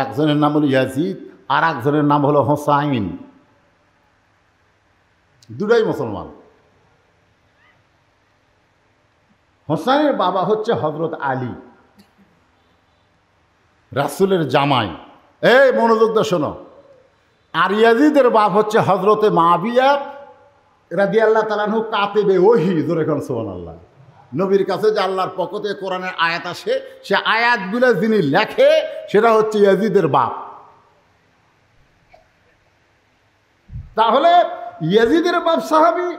একজনের নাম হলো ইয়াজিদ, আর একজনের নাম হলো হোসাইন। দুটাই মুসলমান। হোসাইনের বাবা হচ্ছে হজরত আলী, রাসূলের জামাই। এই মনোযোগ দিয়ে শোনো। আর ইয়াজিদের বাপ হচ্ছে হজরতে মাবিয়া রাদিয়াল্লাহু তাআলা আনহু, কাতিবে ওহী। জোরে কোন সুবহানাল্লাহ। নবীর কাছে যে আল্লাহর পক্ষ থেকে কোরআনের আয়াত আসে, সে আয়াতগুলো যিনি লেখে সেটা হচ্ছে ইয়াজিদের বাপ। তাহলে ইয়াজিদের বাপ সাহাবী,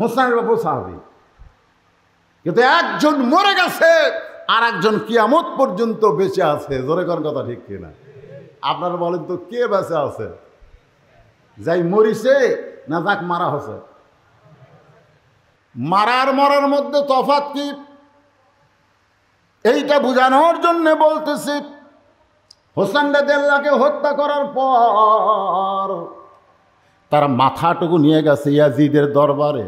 হোসাইনের বাপও সাহাবী। কিন্তু একজন মরে গেছে, আর একজন কিয়ামত পর্যন্ত বেঁচে আছে। জোরে কোন কথা ঠিক কিনা? আপনারা বলেন তো, কে বেঁচে আছে? যাই মরিছে না যাক মারা হয়েছে? মারার মরার মধ্যে তফাৎ কি, এইটা বোঝানোর জন্য বলতেছি। হোসেন রাদিয়াল্লাহকে হত্যা করার পর তার মাথাটুকু নিয়ে গেছে ইয়াজিদের দরবারে।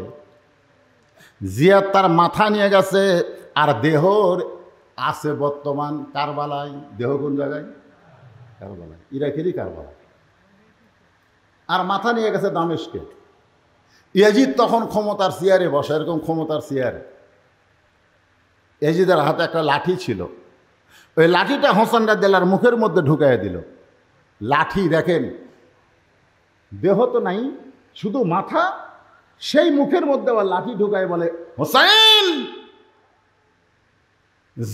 জিয়াদ তার মাথা নিয়ে গেছে, আর দেহর আছে বর্তমান কারবালায়। দেহ কোন জায়গায়? কারবালায়, ইরাকেরই কারবালায়। আর মাথা নিয়ে গেছে দামেস্কে। ইয়াজিদ তখন ক্ষমতার চেয়ারে বসে, এরকম ক্ষমতার চেয়ারে। ইয়াজিদের হাতে একটা লাঠি ছিল, ওই লাঠিটা হোসেন রাদিয়াল্লাহর মুখের মধ্যে ঢুকাইয়া দিল। লাঠি দেখেন, দেহ তো নাই, শুধু মাথা, সেই মুখের মধ্যে আবার লাঠি ঢুকায় বলে, হোসেন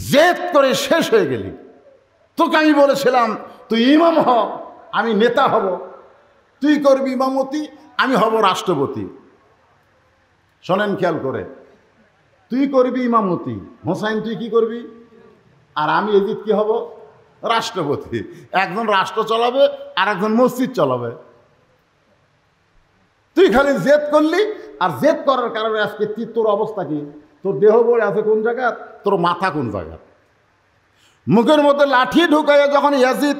জেদ করে শেষ হয়ে গেলি। তোকে আমি বলেছিলাম তুই ইমাম হ, আমি নেতা হব। তুই করবি ইমামতি, আমি হব রাষ্ট্রপতি। শোনেন খেয়াল করে, তুই করবি ইমামতি, হোসাইন তুই কি করবি, আর আমি ইয়াজিদ কি হব? রাষ্ট্রপতি। একজন রাষ্ট্র চালাবে, আর একজন মসজিদ চালাবে। তুই খালি জেদ করলি, আর জেদ করার কারণে আজকে তোর অবস্থা কি? তোর দেহ পড়ে আছে কোন জায়গা, তোর মাথা কোন জায়গা। মুখের মধ্যে লাঠি ঢুকাইয়া যখন ইয়াজিদ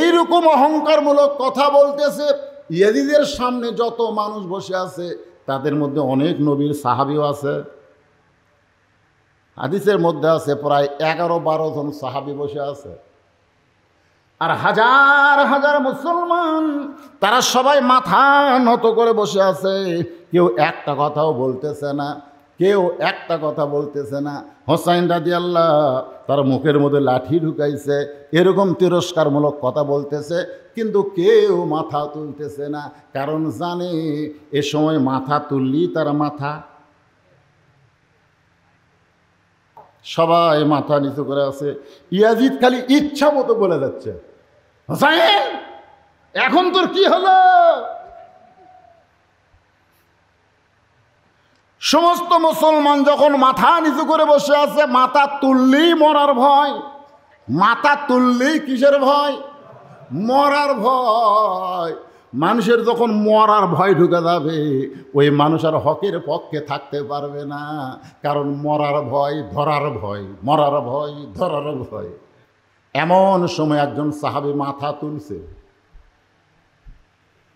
এইরকম অহংকারমূলক কথা বলতেছে, ইয়াজিদের সামনে যত মানুষ বসে আছে তাদের মধ্যে অনেক নবীর সাহাবীও আছে। হাদিসের মধ্যে আছে প্রায় 11-12 জন সাহাবী বসে আছে। আর হাজার হাজার মুসলমান, তারা সবাই মাথা নত করে বসে আছে। কেউ একটা কথাও বলতেছে না, কেউ একটা কথা বলতেছে না। হোসাইন রাদিয়াল্লাহু তার মুখের মধ্যে লাঠি ঢুকাইছে, এরকম তিরস্কারমূলক কথা বলতেছে, কিন্তু কেউ মাথা তুলতেছে না। কারণ জানে এ সময় মাথা তুললি তার মাথা। সবাই মাথা নিচু করে আছে। ইয়াজিদ খালি ইচ্ছা মতো বলে যাচ্ছে, হোসাইন এখন তোর কি হলো? সমস্ত মুসলমান যখন মাথা নিচু করে বসে আছে, মাথা তুললেই মরার ভয়। মাথা তুললেই কিসের ভয়? মরার ভয়। মানুষের যখন মরার ভয় ঢুকে যাবে, ওই মানুষ আর হকের পক্ষে থাকতে পারবে না। কারণ মরার ভয়, ধরার ভয়, মরার ভয়, ধরার ভয়। এমন সময় একজন সাহাবী মাথা তুলছে।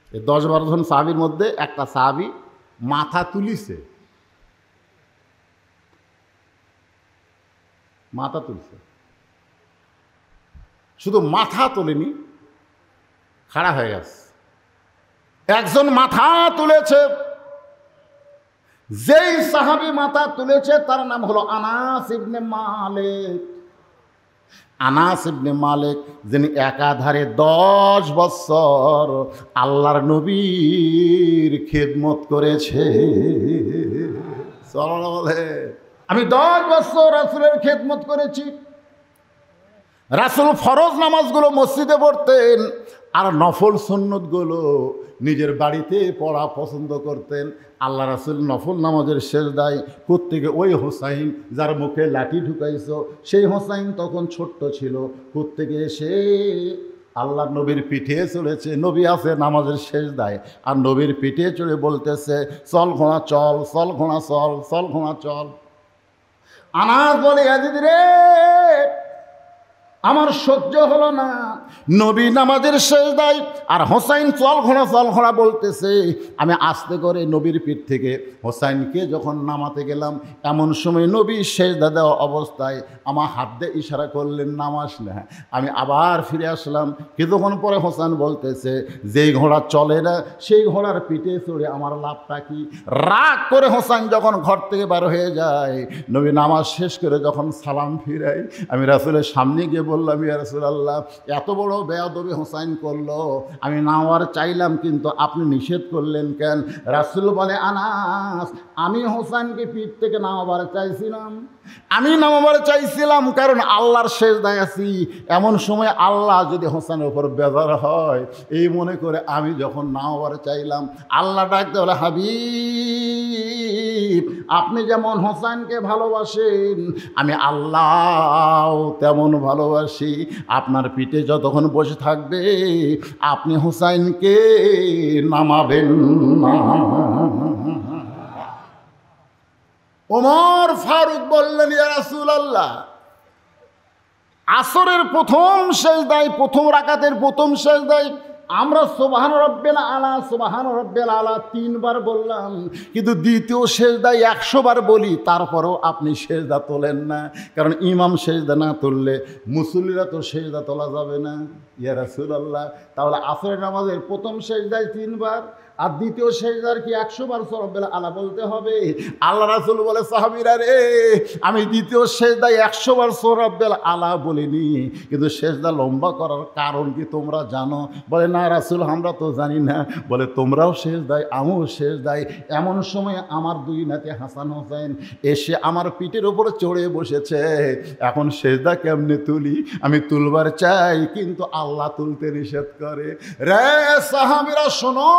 এই 10-12 জন সাহাবীর মধ্যে একটা সাহাবী মাথা তুলিছে। মাথা তুলছে, শুধু মাথা তোলেনি, খাড়া হয়ে গেছে। একজন মাথা তুলেছে। যেই সাহাবী মাথা তুলেছে তার নাম হলো আনাস ইবনে মালিক। আনাস ইবনে মালিক, যিনি একাধারে 10 বছর আল্লাহর নবীর খেদমত করেছে। আমি 10 বছর রাসূলের খেদমত করেছি। রাসূল ফরজ নামাজগুলো মসজিদে পড়তেন, আর নফল সুন্নতগুলো নিজের বাড়িতে পড়া পছন্দ করতেন। আল্লাহ রাসূল নফল নামাজের সেজদায় কোত্থেকে ওই হোসাইন যার মুখে লাঠি ঢুকাইছো, সেই হোসাইন তখন ছোট্ট ছিল, কোত্থেকে এসে আল্লাহ নবীর পিঠে চলেছে। নবী আছে নামাজের সেজদায়, আর নবীর পিঠে চড়ে বলতেছে, চল ঘোড়া চল, চল ঘোড়া চল, চল ঘোড়া চল। আনাস বলে, ইয়াজিদ রে, আমার সহ্য হলো না। নবী নামাজের সেজদায়, আর হোসাইন চল ঘোড়া বলতেছে। আমি আস্তে করে নবীর পিঠ থেকে হোসাইনকে যখন নামাতে গেলাম, এমন সময় নবী সেজদা দেওয়া অবস্থায় আমার হাত দিয়ে ইশারা করলেন নামাস না। আমি আবার ফিরে আসলাম। কিছুক্ষণ পরে হোসাইন বলতেছে, যেই ঘোড়া চলে না সেই ঘোড়ার পিঠে চড়ে আমার লাভটা কি? রাগ করে হোসাইন যখন ঘর থেকে বার হয়ে যায়, নবী নামাজ শেষ করে যখন সালাম ফিরাই, আমি রাসূলের সামনে গিয়ে বললাম, ইয়া রাসূলুল্লাহ, এত বড় বেয়াদবি হোসাইন করলো, আমি নামার চাইলাম কিন্তু আপনি নিষেধ করলেন কেন? রাসূল বলে, আনাস, আমি হোসাইনকে পিঠ থেকে নামাবার চাইছিলাম, কারণ আল্লাহর সেজদায় আছি। এমন সময় আল্লাহ যদি হোসেনের উপর বেজার হয়, এই মনে করে আমি যখন নামাবার চাইলাম, আল্লাহ ডাকতে বলে, হাবিব, আপনি যেমন হোসেনকে ভালোবাসেন আমি আল্লাহ তেমন ভালোবাসি। আপনার পিঠে যতক্ষণ বসে থাকবে আপনি হোসেনকে নামাবেন না। ওমর ফারুক বললেন, ইয়া রাসূলুল্লাহ, আসরের প্রথম সেজদায়, প্রথম রাকাতের প্রথম সেজদায় আমরা সুবহান রাব্বিল আলা, সুবহান রাব্বিল আলা 3 বার বললাম, কিন্তু দ্বিতীয় সেজদায় 100 বার বলি, তারপরেও আপনি সেজদা তোলেন না। কারণ ইমাম সেজদা না তুললে মুসল্লিরা তো সেজদা তোলা যাবে না। ইয়া রাসূলুল্লাহ, তাহলে আসরের নামাজের প্রথম সেজদায় 3 বার আর দ্বিতীয় সেজদার কি 100 বার রাব্বিল আলা বলতে হবে? আল্লাহ রাসূল বলে, সাহাবীরা রে, আমি দ্বিতীয় সেজদায় 100 বার রাব্বিল আলা বলিনি, কিন্তু সেজদা লম্বা করার কারণ কি তোমরা জানো? বলে, না রাসূল, আমরা তো জানি না। বলে, তোমরাও সেজদায়, আমিও সেজদায়। এমন সময় আমার 2 নাতি হাসান হোসেন এসে আমার পিঠের উপর চড়ে বসেছে। এখন সেজদা কেমনে তুলি? আমি তুলবার চাই, কিন্তু আল্লাহ তুলতে নিষেধ করে। রে সাহাবীরা শোনো,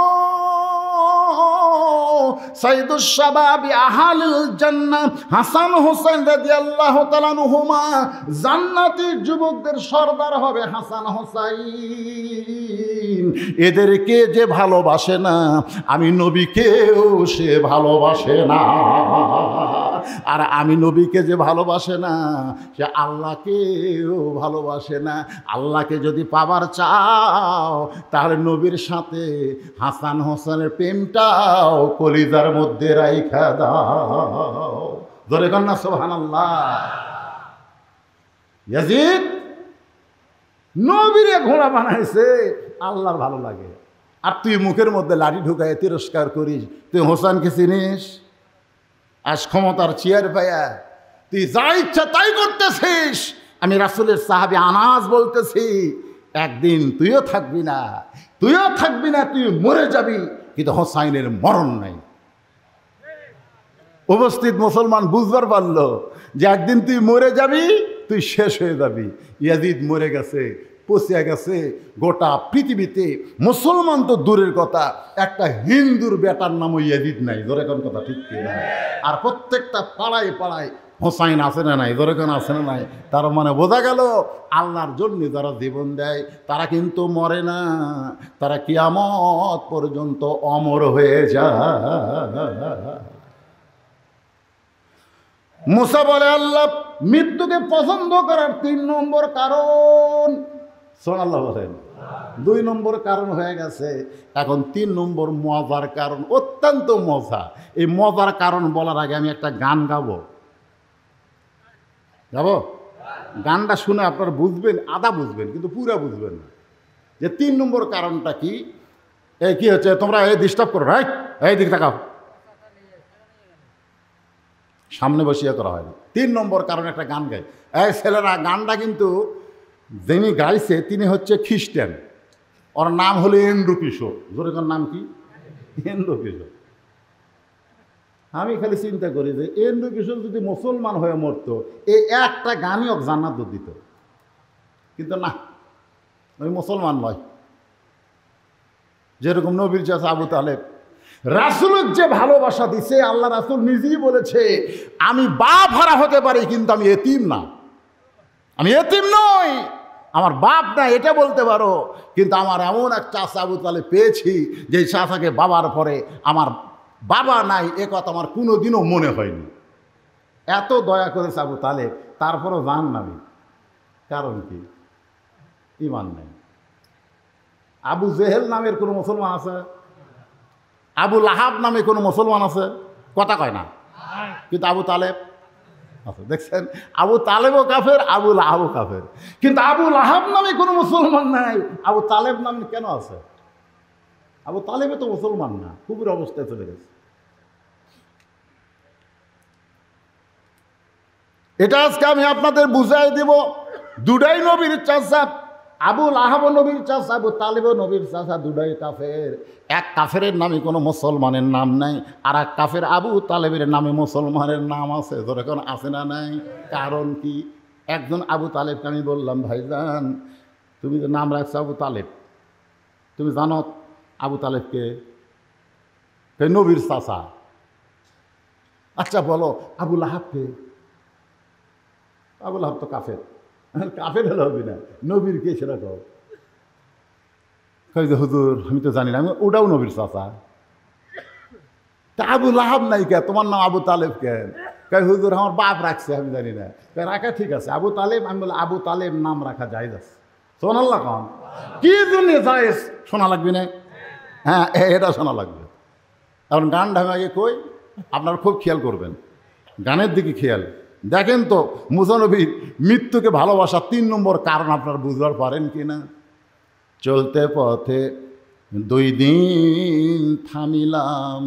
সাইয়্যিদুশ শাবাবি আহলিল জান্নাহ হাসান হোসেন রাদিয়াল্লাহু তাআলা আনহুমা, জান্নাতি যুবকদের সর্দার হবে হাসান হোসাইন। এদেরকে যে ভালোবাসে না, আমি নবীকেও সে ভালোবাসে না। আর আমি নবীকে যে ভালোবাসে না, সে আল্লাহকেও ভালোবাসে না। আল্লাহকে যদি পাবার চাও, তাহলে নবীর সাথে হাসান হোসেনের প্রেমটাও কলিজার মধ্যে রাইখা দাও। ধরে কন্যা সুবহানাল্লাহ। ইয়াজিদ নবীরে ঘোড়া বানাইছে, আল্লাহর ভালো লাগে। আর তুই মুখের মধ্যে লাঠি ঢুকায় তিরস্কার করিস। তুই হোসেনকে চিনিস? আজ ক্ষমতার চেয়ার পায়া তুই যা ইচ্ছা তাই করতেছিস। আমি রাসূলের সাহাবী আনাস বলতেছি, একদিন তুইও থাকবি না, তুই মরে যাবি, কিন্তু হোসাইনের মরণ নাই। উপস্থিত মুসলমান বুঝবার পারল যে একদিন তুই মরে যাবি, তুই শেষ হয়ে যাবি। ইয়াজিদ মরে গেছে, পচিয়া গেছে। গোটা পৃথিবীতে মুসলমান তো দূরের কথা, একটা হিন্দুর বেটার নামও ইয়াজিদ নাই। ধরে কোন কথা ঠিক কি না? আর প্রত্যেকটা পাড়ায় পাড়ায় হোসাইন আছে না নাই? ধরে কোন আছে না নাই? তার মানে বোঝা গেল, আল্লাহর জন্য যারা জীবন দেয় তারা কিন্তু মরে না, তারা কিয়ামত পর্যন্ত অমর হয়ে যায়। মুসা বলে, আল্লাহ মৃত্যুকে পছন্দ করার 3 নম্বর কারণ, শোন আল্লাহ বলেন 2 নম্বর কারণ হয়ে গেছে, এখন 3 নম্বর মজার কারণ, অত্যন্ত মজা। এই মজার কারণ বলার আগে আমি একটা গান গাবো। গানটা শুনে আপনারা বুঝবেন, আধা বুঝবেন কিন্তু পুরা বুঝবেন না যে 3 নম্বর কারণটা কি। এই কি হচ্ছে, তোমরা এই ডিস্টার্ব করো, রাইট? এই দিক তাকাও, সামনে বসিয়ে করা হয় না। 3 নম্বর কারণ একটা গান গায়। এই ছেলেরা, গানটা কিন্তু যিনি গাইছে তিনি হচ্ছে খ্রিস্টান, ওর নাম হলো এন্ড্রু কিশোর। জোরেকার নাম কি? এন্ড্রু কিশোর। আমি খালি চিন্তা করি যে এন্ড্রু কিশোর যদি মুসলমান হয়ে মরতো, এই একটা গানই ওকে জান্নাত দিত, কিন্তু না, ওই মুসলমান নয়। যেরকম নবীর চাচা আবু তালেব রাসূলের যে ভালোবাসা দিছে, আল্লাহ রাসূল নিজেই বলেছে, আমি বাপ হারা হতে পারি কিন্তু আমি এতিম না, আমি এতিম নই, আমার বাপ না এটা বলতে পারো, কিন্তু আমার এমন এক চাচা আবু তালেব পেয়েছি যে চাচাকে বাবার পরে আমার বাবা নাই, এ কথা আমার কোনোদিনও মনে হয়নি। এত দয়া করেছে আবু তালেব, তারপরও জান নামি। কারণ কি? ঈমান নাই। আবু জেহেল নামের কোনো মুসলমান আছে? আবু লাহাব নামে কোনো মুসলমান আছে? কথা কয় না। কিন্তু আবু তালেব আছে, দেখছেন? আবু তালেবও কাফের, আবু লাহাবও কাফের। কিন্তু আবু লাহাব নামে কোনো মুসলমান নাই, আবু তালেব নামে কেন আছে? আবু তালেবে তো মুসলমান না, খুবই অবস্থায় চলে গেছে। এটা আজকে আমি আপনাদের বুঝাই দেব। দুটাই নবীর চাচা, আবু লাহাব নবীর চাচা, আবু তালেব নবীর চাচা, দুটাই কাফের। এক কাফের নামে কোনো মুসলমানের নাম নাই, আর এক কাফের আবু তালেবের নামে মুসলমানের নাম আছে। যখন আছে না নাই? কারণ কি? একজন আবু তালেবকে আমি বললাম, ভাইজান তুমি যে নাম রাখছো আবু তালেব, তুমি জানো আবু তালেবকে? নবীর চাচা। আচ্ছা বলো আবু লাহাবকে? আবু লাহাব তো কাফের। কাফের হলে হবে না, নবীর কে সেটা কও। কই যে হুজুর আমি তো জানি না, আমি ওটাও নবীর চাচা। তা আবু লাহাব নাই কে? তোমার নাম আবু তালেব কেন? কই হুজুর আমার বাপ রাখছে, আমি জানি না। রাখা ঠিক আছে, আবু তালেব। আমি বলি আবু তালেব নাম রাখা জায়েজ আছে। শোনাল্লা কন কি জন্য জায়েজ? শোনা লাগবে না? হ্যাঁ এটা শোনা লাগবে। এখন গান ঢাঙ্গাকে কই, আপনারা খুব খেয়াল করবেন, গানের দিকে খেয়াল। দেখেন তো মুসা নবীর মৃত্যুকে ভালোবাসা 3 নম্বর কারণ আপনারা বুঝবার পারেন কি না? চলতে পথে 2 দিন থামিলাম,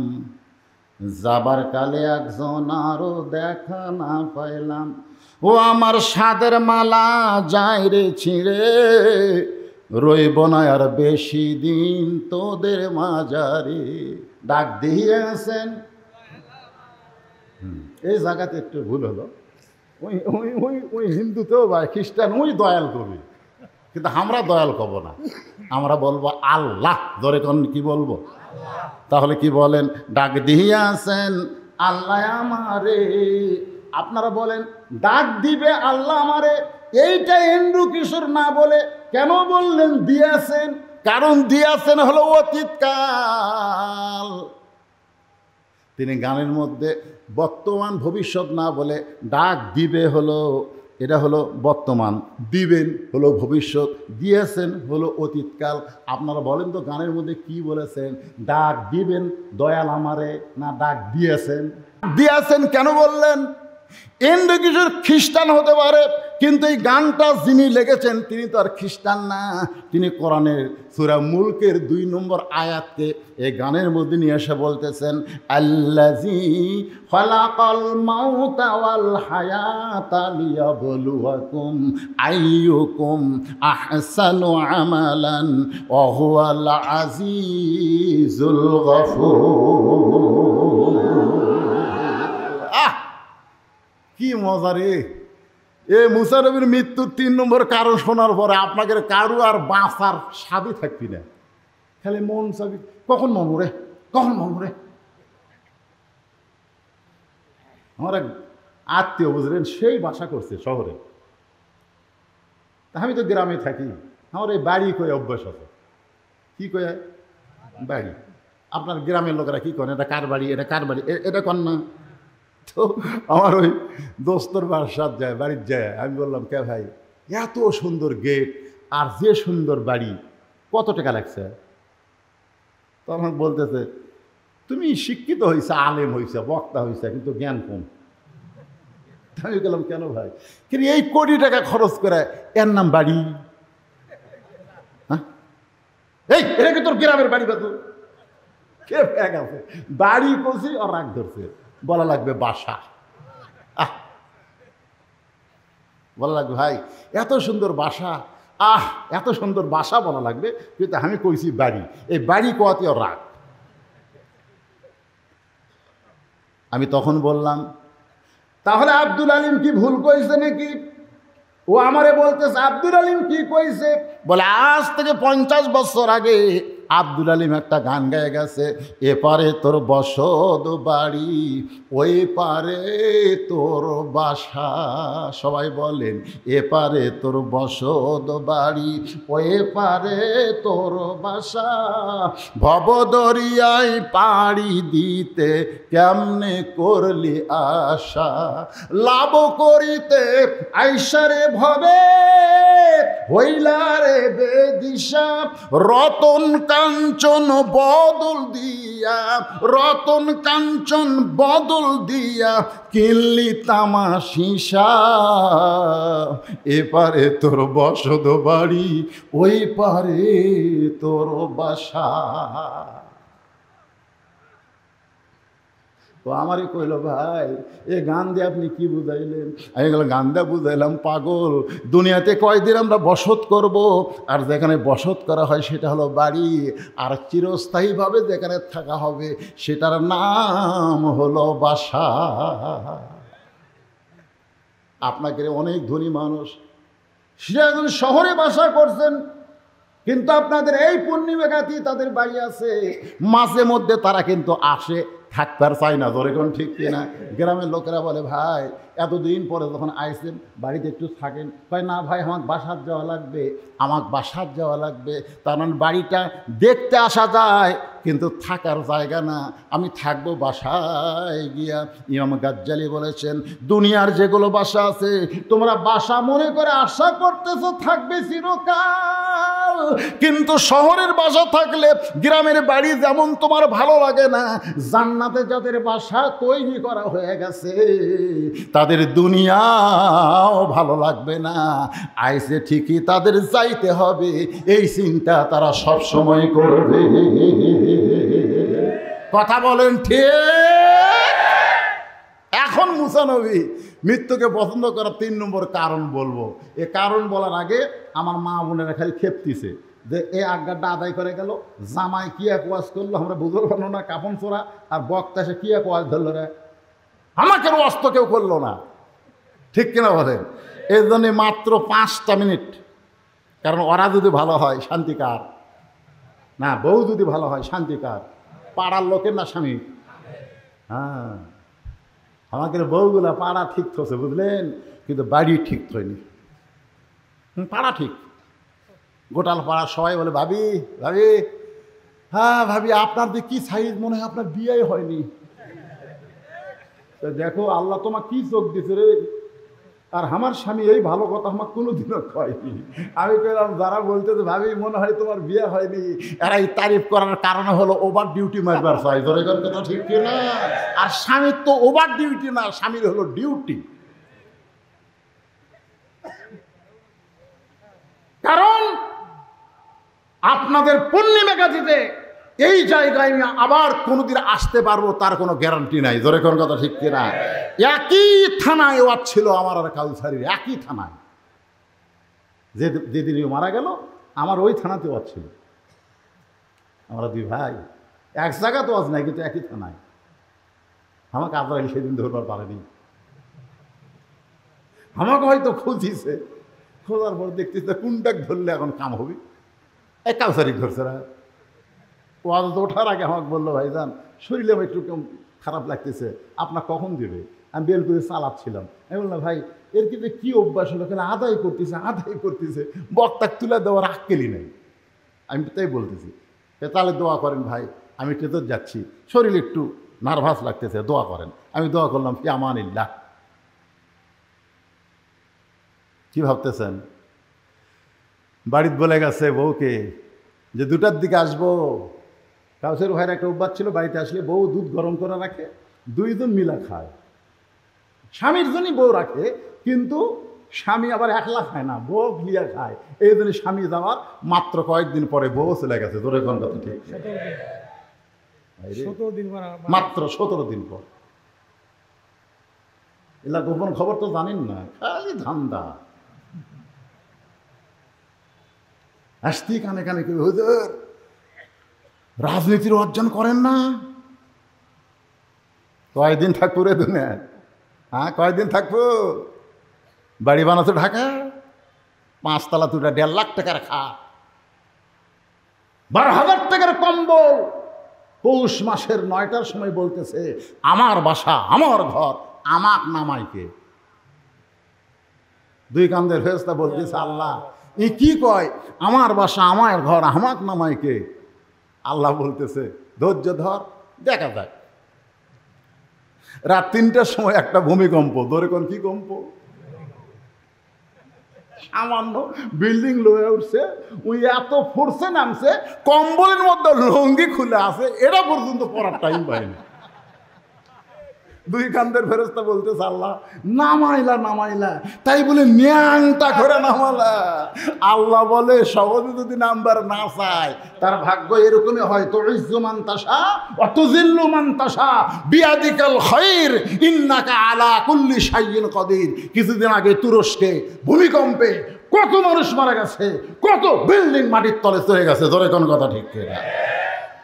যাবার কালে একজন আরো দেখা না পাইলাম। ও আমার সাদের মালা যায় রে ছিঁড়ে, রইব না আর বেশি দিন তোদের মাঝারে। ডাক দিয়েছেন। এই জায়গাতে একটু ভুল হলো। ওই ওই ওই ওই হিন্দুতেও বা খ্রিস্টান ওই দয়াল কবি, কিন্তু আমরা দয়াল কব না, আমরা বলবো আল্লাহ। ধরে কোন কি বলবো? তাহলে কি বলেন? ডাক দিয়েছেন আল্লাহ আমারে। আপনারা বলেন ডাক দিবে আল্লাহ আমারে। এইটা এন্ড্রু কিশোর না বলে কেন বললেন দিয়েছেন? কারণ দিয়েছেন হলো অতীতকাল। তিনি গানের মধ্যে বর্তমান ভবিষ্যৎ না বলে ডাক দিবে হলো, এটা হলো বর্তমান, দিবেন হলো ভবিষ্যৎ, দিয়েছেন হলো অতীতকাল। আপনারা বলেন তো গানের মধ্যে কি বলেছেন? ডাক দিবেন দয়াল আমারে, না ডাক দিয়েছেন? দিয়েছেন কেন বললেন? এন্ড্রু কিশোর খ্রিস্টান হতে পারে, কিন্তু এই গানটা যিনি লিখেছেন তিনি তো আর খ্রিস্টান না। তিনি কোরআনের সূরা মুলকের 2 নম্বর আয়াতকে এই গানের মধ্যে নিয়ে এসে বলতেছেন, আল্লাযী খালাকাল মাউতা ওয়াল হায়াতা লিয়াবলুয়াকুম আইয়ুকুম আহসানু আমালান ওয়া হুয়াল আজিজুল গফুর। কি মজা রে! এ মুসা নবীর মৃত্যুর 3 নম্বর কারণ শোনার পরে আপনাকে কারু আর বাঁচার স্বাদই থাকবি না, খালি মন চাবি কখন মমরে, কখন মমরে। আমার এক আত্মীয় বুঝলেন, সেই বাসা করছে শহরে, আমি তো গ্রামে থাকি। আমার এই বাড়ি কয়ে অভ্যাস আছে। কি কয়ে বাড়ি? আপনার গ্রামের লোকেরা কি করেন? এটা কার বাড়ি, এটা কার বাড়ি, এটা কন না। তো আমার ওই দোস্তর বাসার যায়, বাড়ির যায়। আমি বললাম কে ভাই, এত সুন্দর গেট আর যে সুন্দর বাড়ি, কত টাকা লাগছে? তখন বলতেছে তুমি শিক্ষিত হয়েছে, আলেম হয়েছে, বক্তা হয়েছে, কিন্তু জ্ঞান কম। আমি বললাম কেন ভাই? কিন্তু এই কোটি টাকা খরচ করে এর নাম বাড়ি? হ্যাঁ এই এটা কি তোর গ্রামের বাড়ি? বা তোর কে ব্যাগ আছে? বাড়ি করছি আর রাগ ধরছে, বলা লাগবে বাসা। বলা লাগবে ভাই এত সুন্দর বাসা, এত সুন্দর বাসা বলা লাগবে, কিন্তু আমি কইছি বাড়ি। এই বাড়ি কোয়াতে ওর রাগ। আমি তখন বললাম তাহলে আব্দুল আলিম কি ভুল কইছে নাকি? ও আমারে বলতেছে আব্দুল আলিম কি কইছে? বলে আজ থেকে 50 বছর আগে আব্দুল আলিম একটা গান গায়ে গেছে, এপারে তোর বসত বাড়ি ওই পারে তোর বাসা। সবাই বলেন, এপারে তোর বসত বাড়ি ওই পারে তোর বাসা, ভবদরিয়ায় পাড়ি দিতে কেমনে করলি আশা, লাভ করিতে আইসারে ভবে হইলারে বেদিশা, রতন কাঞ্চন বদল দিয়া, রতন কাঞ্চন বদল দিয়া কিনলি তামাশিসা, এপারে তোর বসত বাড়ি ওই পারে তোর বাসা। তো আমারই কইল, ভাই এ গান দিয়ে আপনি কি বুঝাইলেন? আমি বললাম, গান দিয়ে বুঝাইলাম, পাগল, দুনিয়াতে কয়দিন আমরা বসত করব, আর যেখানে বসত করা হয় সেটা হলো বাড়ি, আর চিরস্থায়ীভাবে যেখানে থাকা হবে সেটার নাম হলো বাসা। আপনাকে অনেক ধনী মানুষ সে এখন শহরে বাসা করছেন, কিন্তু আপনাদের এই পূর্ণিমাঘাতি তাদের বাড়ি আছে, মাঝে মধ্যে তারা কিন্তু আসে, থাকতে চায় না। ধরে কোন ঠিক কিনা? গ্রামের লোকেরা বলে, ভাই এতদিন পরে যখন আইসেন বাড়িতে একটু থাকেন। কয়, না ভাই আমার বাসার যাওয়া লাগবে, আমার বাসার যাওয়া লাগবে। তার মানে বাড়িটা দেখতে আসা যায় কিন্তু থাকার জায়গা না, আমি থাকবো বাসায় গিয়া। ইমাম গাজ্জালি বলেছেন, দুনিয়ার যেগুলো বাসা আছে তোমরা বাসা মনে করে আশা করতেছো থাকবে চিরকাল, কিন্তু শহরের বাসা থাকলে গ্রামের বাড়ি যেমন তোমার ভালো লাগে না, জান্নাতে যাদের বাসা তৈরি করা হয়ে গেছে তাদের দুনিয়াও ভালো লাগবে না। আইসে ঠিকই তাদের যাইতে হবে, এই চিন্তা তারা সব সময় করবে। কথা বলেন ঠিক? এখন মুসা নবী মৃত্যুকে পছন্দ করার 3 নম্বর কারণ বলবো। এ কারণ বলার আগে আমার মা বোনেরা খালি খেপতিছে যে এ আজ্ঞাটা আদায় করে গেল, জামাই কি এক ওয়াজ করলো, আমরা বুঝতে পারলো না, কাপন চোরা, আর বক্তা সে কি এক ওয়াজ ধরলো রে, আমাকে ওয়াজ তো কেউ করলো না। ঠিক কিনা বলেন? এর জন্যে মাত্র 5টা মিনিট। কারণ ওরা যদি ভালো হয় শান্তি কার? না, বউ যদি ভালো হয় শান্তি কার? পাড়ার লোকের না স্বামী? হ্যাঁ, আমাদের বউগুলা পাড়া ঠিক থছে, বুঝলেন, কিন্তু বাড়ি ঠিক হয়নি। পাড়া ঠিক, গোটাল পাড়া সবাই বলে, ভাবি ভাবি, হ্যাঁ ভাবি আপনার যে কি সাইজ, মনে হয় আপনার বিয়ে হয়নি। দেখো আল্লাহ তোমার কি চোখ দিছে রে। আর আমার স্বামী এই ভালো কথা আমার কোনোদিনও কয়নি। আমি কইলাম, যারা বলতেছে ভাবি মনে হয় তোমার বিয়ে হয়নি, এরা এই তারিফ করার কারণে হলো ওভার ডিউটি মারবার চাই। ধরে কথা ঠিক কিনা? আর স্বামীর তো ওভার ডিউটি না, স্বামীর হলো ডিউটি। কারণ আপনাদের পূর্ণিমাঘাতিতে এই জায়গায় আমি আবার কোনোদিন আসতে পারবো তার কোনো গ্যারান্টি নাই। ধরে কোন কথা ঠিক কিনা? একই থানায় ওয়াজ ছিল আমার আর কাউসারির, একই থানায়। যেদিন মারা গেল আমার ওই থানাতে ওয়াজ ছিল। আমরা 2 ভাই, এক জায়গা তো ওয়াজ নাই, কিন্তু একই থানায়। আমাকে আজরাইল সেদিন ধরবার পারেনি, আমাকে হয়তো খুঁজিছে, খোঁজার পর দেখতেছে কোনটাক ধরলে এখন কাম হবে, এই কাউসারি ধরছে না। ওয়াজ ওঠার আগে আমাকে বললো, ভাইজান শরীরে আমার একটু খারাপ লাগতেছে, আপনার কখন দেবে? আমি বেল করে চালাচ্ছিলাম। আমি বললাম, ভাই এর কিন্তু কী অভ্যাস হলো, কেন আদায় করতেছে, বক্তাক তুলে দেওয়ার আক্কেলই নেই। আমি তাই বলতেছি, তাহলে দোয়া করেন ভাই, আমি তো যাচ্ছি, শরীর একটু নার্ভাস লাগতেছে, দোয়া করেন। আমি দোয়া করলাম, ফি আমানিল্লাহ। কি ভাবতেছেন? বাড়িতে বলে গেছে বউকে যে 2টার দিকে আসবো। কাউসের ভাইয়ের একটা অভ্যাস ছিল, বাড়িতে আসলে বউ দুধ গরম করে রাখে, 2 জন মিলা খায়। স্বামীর জন্যই বউ রাখে, কিন্তু স্বামী আবার একলা খায় না, বউ লিয়া খায়। এই জন্য স্বামী যাওয়ার মাত্র কয়েকদিন পরে বউ চলে গেছে। ধরে কোন কথা ঠিক? মাত্র 17 দিন পর। এলা গোপন খবর তো জানেন না, খালি ধান্দা। আসতি কানে কানে কেউ, হুজুর রাজনীতির অর্জন করেন না? কয়দিন থাকবো রে দুনিয়া? হ্যাঁ, কয়দিন থাকবো? বাড়ি বানাতো ঢাকা, 5 তলা 2টা 1.5 লাখ টাকার খা, 12,000 টাকার কম্বল পৌষ মাসের 9টার সময় বলতেছে আমার বাসা আমার ঘর আমাক নামাইকে। দুই কান্দের ফেরেশতা বলতেছে আল্লাহ ই কি কয় আমার বাসা আমার ঘর আমাক নামাইকে? আল্লাহ বলতেছে ধৈর্য ধর দেখা যাক। রাত 3টার সময় একটা ভূমিকম্প, ধরে কোন কি কম্প, সামান্য বিল্ডিং লয়ে উঠছে, ওই এত ফোর্সে নামছে কম্বলের মধ্যে লুঙ্গি খুলে আছে, এটা পর্যন্ত পড়ার টাইম পায়নি। দুই কান্দের ফেরেশতা বলতেছে আল্লাহ নামাইলা তাই বলে ন্যাংটা করে নামালা। আল্লাহ বলে সহজে যদি নাম্বার না চায় তার ভাগ্য এরকমই হয়, তুইজ্জু মান তাশা ওয়া তুযিল্লু মান তাশা বিয়াদিকাল খায়র ইন্নাকা আলা কুল্লি শাইইন কাদির। কিছুদিন আগে তুরস্কে ভূমিকম্পে কত মানুষ মারা গেছে, কত বিল্ডিং মাটির তলে চলে গেছে, ধরে কোন কথা ঠিক কিনা?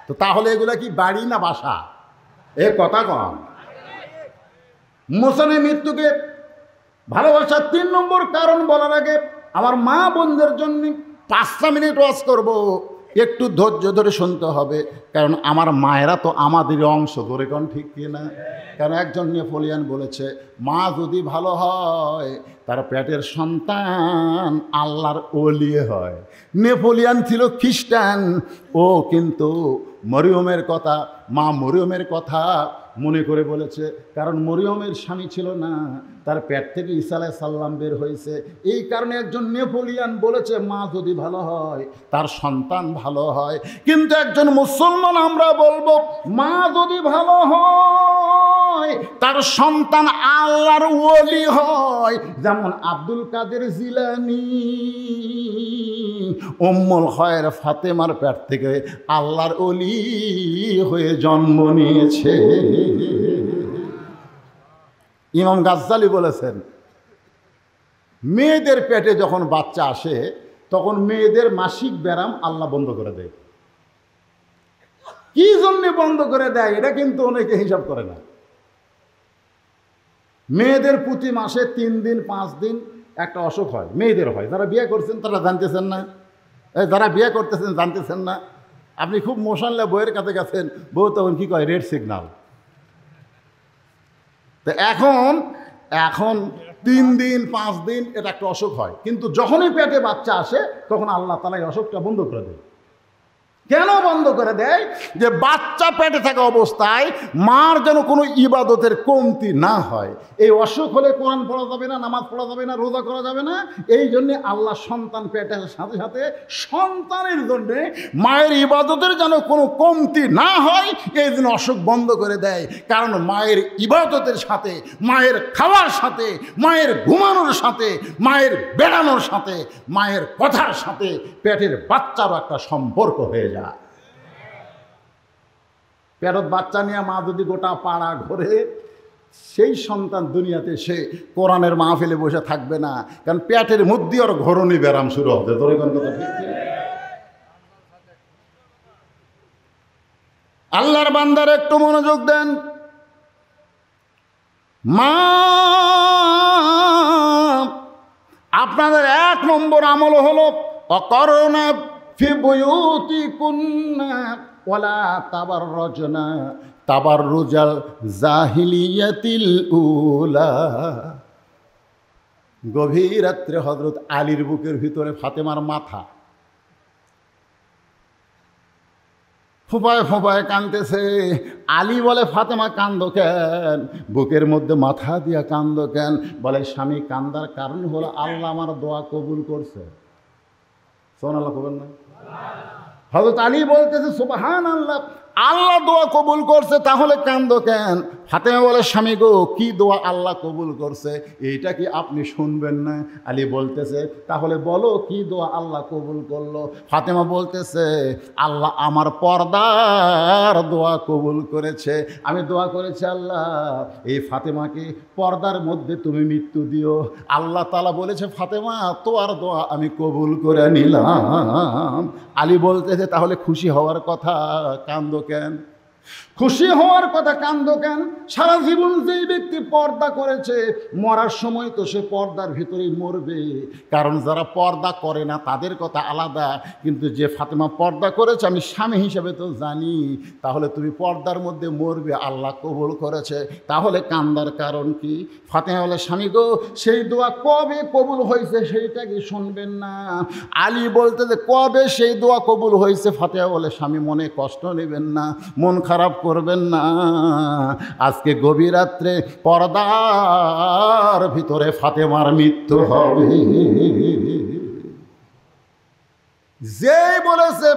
তো তাহলে এগুলা কি বাড়ি না বাসা? এ কথা কম। মোসানে মৃত্যুকে ভালোবাসার 3 নম্বর কারণ বলার আগে আমার মা বোনদের জন্য 5টা মিনিট ওয়াজ করব, একটু ধৈর্য ধরে শুনতে হবে, কারণ আমার মায়েরা তো আমাদের অংশ, ধরে কোন ঠিক কিনা? কারণ একজন নেপোলিয়ান বলেছে মা যদি ভালো হয় তার পেটের সন্তান আল্লাহর ওলি হয়। নেপোলিয়ান ছিল খ্রিস্টান, ও কিন্তু মরিয়মের কথা, মা মরিয়মের কথা মনে করে বলেছে, কারণ মরিয়মের স্বামী ছিল না, তার পেট থেকে ঈসা আলাইহিস সালাম বের হয়েছে। এই কারণে একজন নেপোলিয়ান বলেছে মা যদি ভালো হয় তার সন্তান ভালো হয়। কিন্তু একজন মুসলমান আমরা বলবো মা যদি ভালো হয় তার সন্তান আল্লাহর ওলি হয়। যেমন আব্দুল কাদের জিলানী উম্মুল খায়র ফাতেমার পেট থেকে আল্লাহর ওলি হয়ে জন্ম নিয়েছে। ইমাম গাজ্জালি বলেছেন মেয়েদের পেটে যখন বাচ্চা আসে তখন মেয়েদের মাসিক ব্যারাম আল্লাহ বন্ধ করে দেয়। কি জন্য বন্ধ করে দেয় এটা কিন্তু অনেকে হিসাব করে না। মেয়েদের প্রতি মাসে 3 দিন 5 দিন একটা অসুখ হয়, মেয়েদের হয়। যারা বিয়ে করছেন তারা জানতেছেন না, যারা বিয়ে করতেছেন জানতেছেন না। আপনি খুব মোশানলে বইয়ের কাছে গেছেন, বউ তখন কি কয় রেড সিগন্যাল। তো এখন 3 দিন 5 দিন এটা একটা অসুখ হয়, কিন্তু যখনই পেটে বাচ্চা আসে তখন আল্লাহ তাআলা এই অসুখটা বন্ধ করে দেয়। কেন বন্ধ করে দেয়? যে বাচ্চা পেটে থাকা অবস্থায় মার যেন কোনো ইবাদতের কমতি না হয়। এই অসুখ হলে কোরআন পড়া যাবে না, নামাজ পড়া যাবে না, রোজা করা যাবে না। এই জন্যে আল্লাহ সন্তান পেটে আসার সাথে সাথে সন্তানের জন্যে মায়ের ইবাদতের যেন কোনো কমতি না হয়, এই জন্য অসুখ বন্ধ করে দেয়। কারণ মায়ের ইবাদতের সাথে, মায়ের খাওয়ার সাথে, মায়ের ঘুমানোর সাথে, মায়ের বেড়ানোর সাথে, মায়ের কথার সাথে পেটের বাচ্চারও একটা সম্পর্ক হয়ে যায়। পেটত বাচ্চা নিয়ে মা যদি গোটা পাড়া ঘোরে, সেই সন্তান দুনিয়াতে সে কোরআনের মাহফিলে বসে থাকবে না, কারণ পেটের মধ্যে ওর ঘরণী ব্যারাম শুরু হবে। তোর কোন কথা ঠিক? আল্লাহর বান্দার একটু মনোযোগ দেন। মা আপনাদের 1 নম্বর আমল হলো অকরনা ফি বুয়ুতিকুন্না ওয়ালা তাবাররুজনা তাবাররুজাল জাহিলিয়াতিল উলা। গভীর রাত্রে হযরত আলীর বুকের ভিতরে ফাতেমার মাথা, ফোঁপায় ফোঁপায় কাঁদতেছে। আলী বলে ফাতেমা কান্দো কেন? বুকের মধ্যে মাথা দিয়া কান্দো কেন? বলে স্বামী কান্দার কারণ হলো আল্লাহ আমার দোয়া কবুল করছে। সুবহানাল্লাহ কবেন না? হযরত আলী বলতেছে সুবহানাল্লাহ, আল্লাহ দোয়া কবুল করছে, তাহলে কান্দো কেন? ফাতেমা বলে স্বামী গো, কি দোয়া আল্লাহ কবুল করছে এইটা কি আপনি শুনবেন না? আলী বলতেছে তাহলে বলো কি দোয়া আল্লাহ কবুল করলো? ফাতেমা বলতেছে আল্লাহ আমার পর্দার দোয়া কবুল করেছে। আমি দোয়া করেছি আল্লাহ এই ফাতেমাকে পর্দার মধ্যে তুমি মৃত্যু দিও। আল্লাহ তাআলা বলেছে ফাতেমা তোমার দোয়া আমি কবুল করে নিলাম। আলী বলতেছে তাহলে খুশি হওয়ার কথা, কান্দো কেন? খুশি হওয়ার কথা কান্দো কেন? সারা জীবন যেই ব্যক্তি পর্দা করেছে মরার সময় তো সে পর্দার ভিতরেই মরবে। কারণ যারা পর্দা করে না তাদের কথা আলাদা, কিন্তু যে ফাতেমা পর্দা করেছে আমি স্বামী হিসেবে তো জানি, তাহলে তুমি পর্দার মধ্যে মরবে, আল্লাহ কবুল করেছে, তাহলে কান্দার কারণ কি? ফাতেমা বলে, স্বামী গো, সেই দোয়া কবে কবুল হয়েছে সেইটা কি শুনবেন না? আলী বলতে যে কবে সেই দোয়া কবুল হয়েছে? ফাতেমা বলে, স্বামী মনে কষ্ট নেবেন না, মন খারাপ করবেন না, আজকে গভীর রাত্রে পর্দার ভিতরে ফাতেমার মৃত্যু হবে। যে বলেছে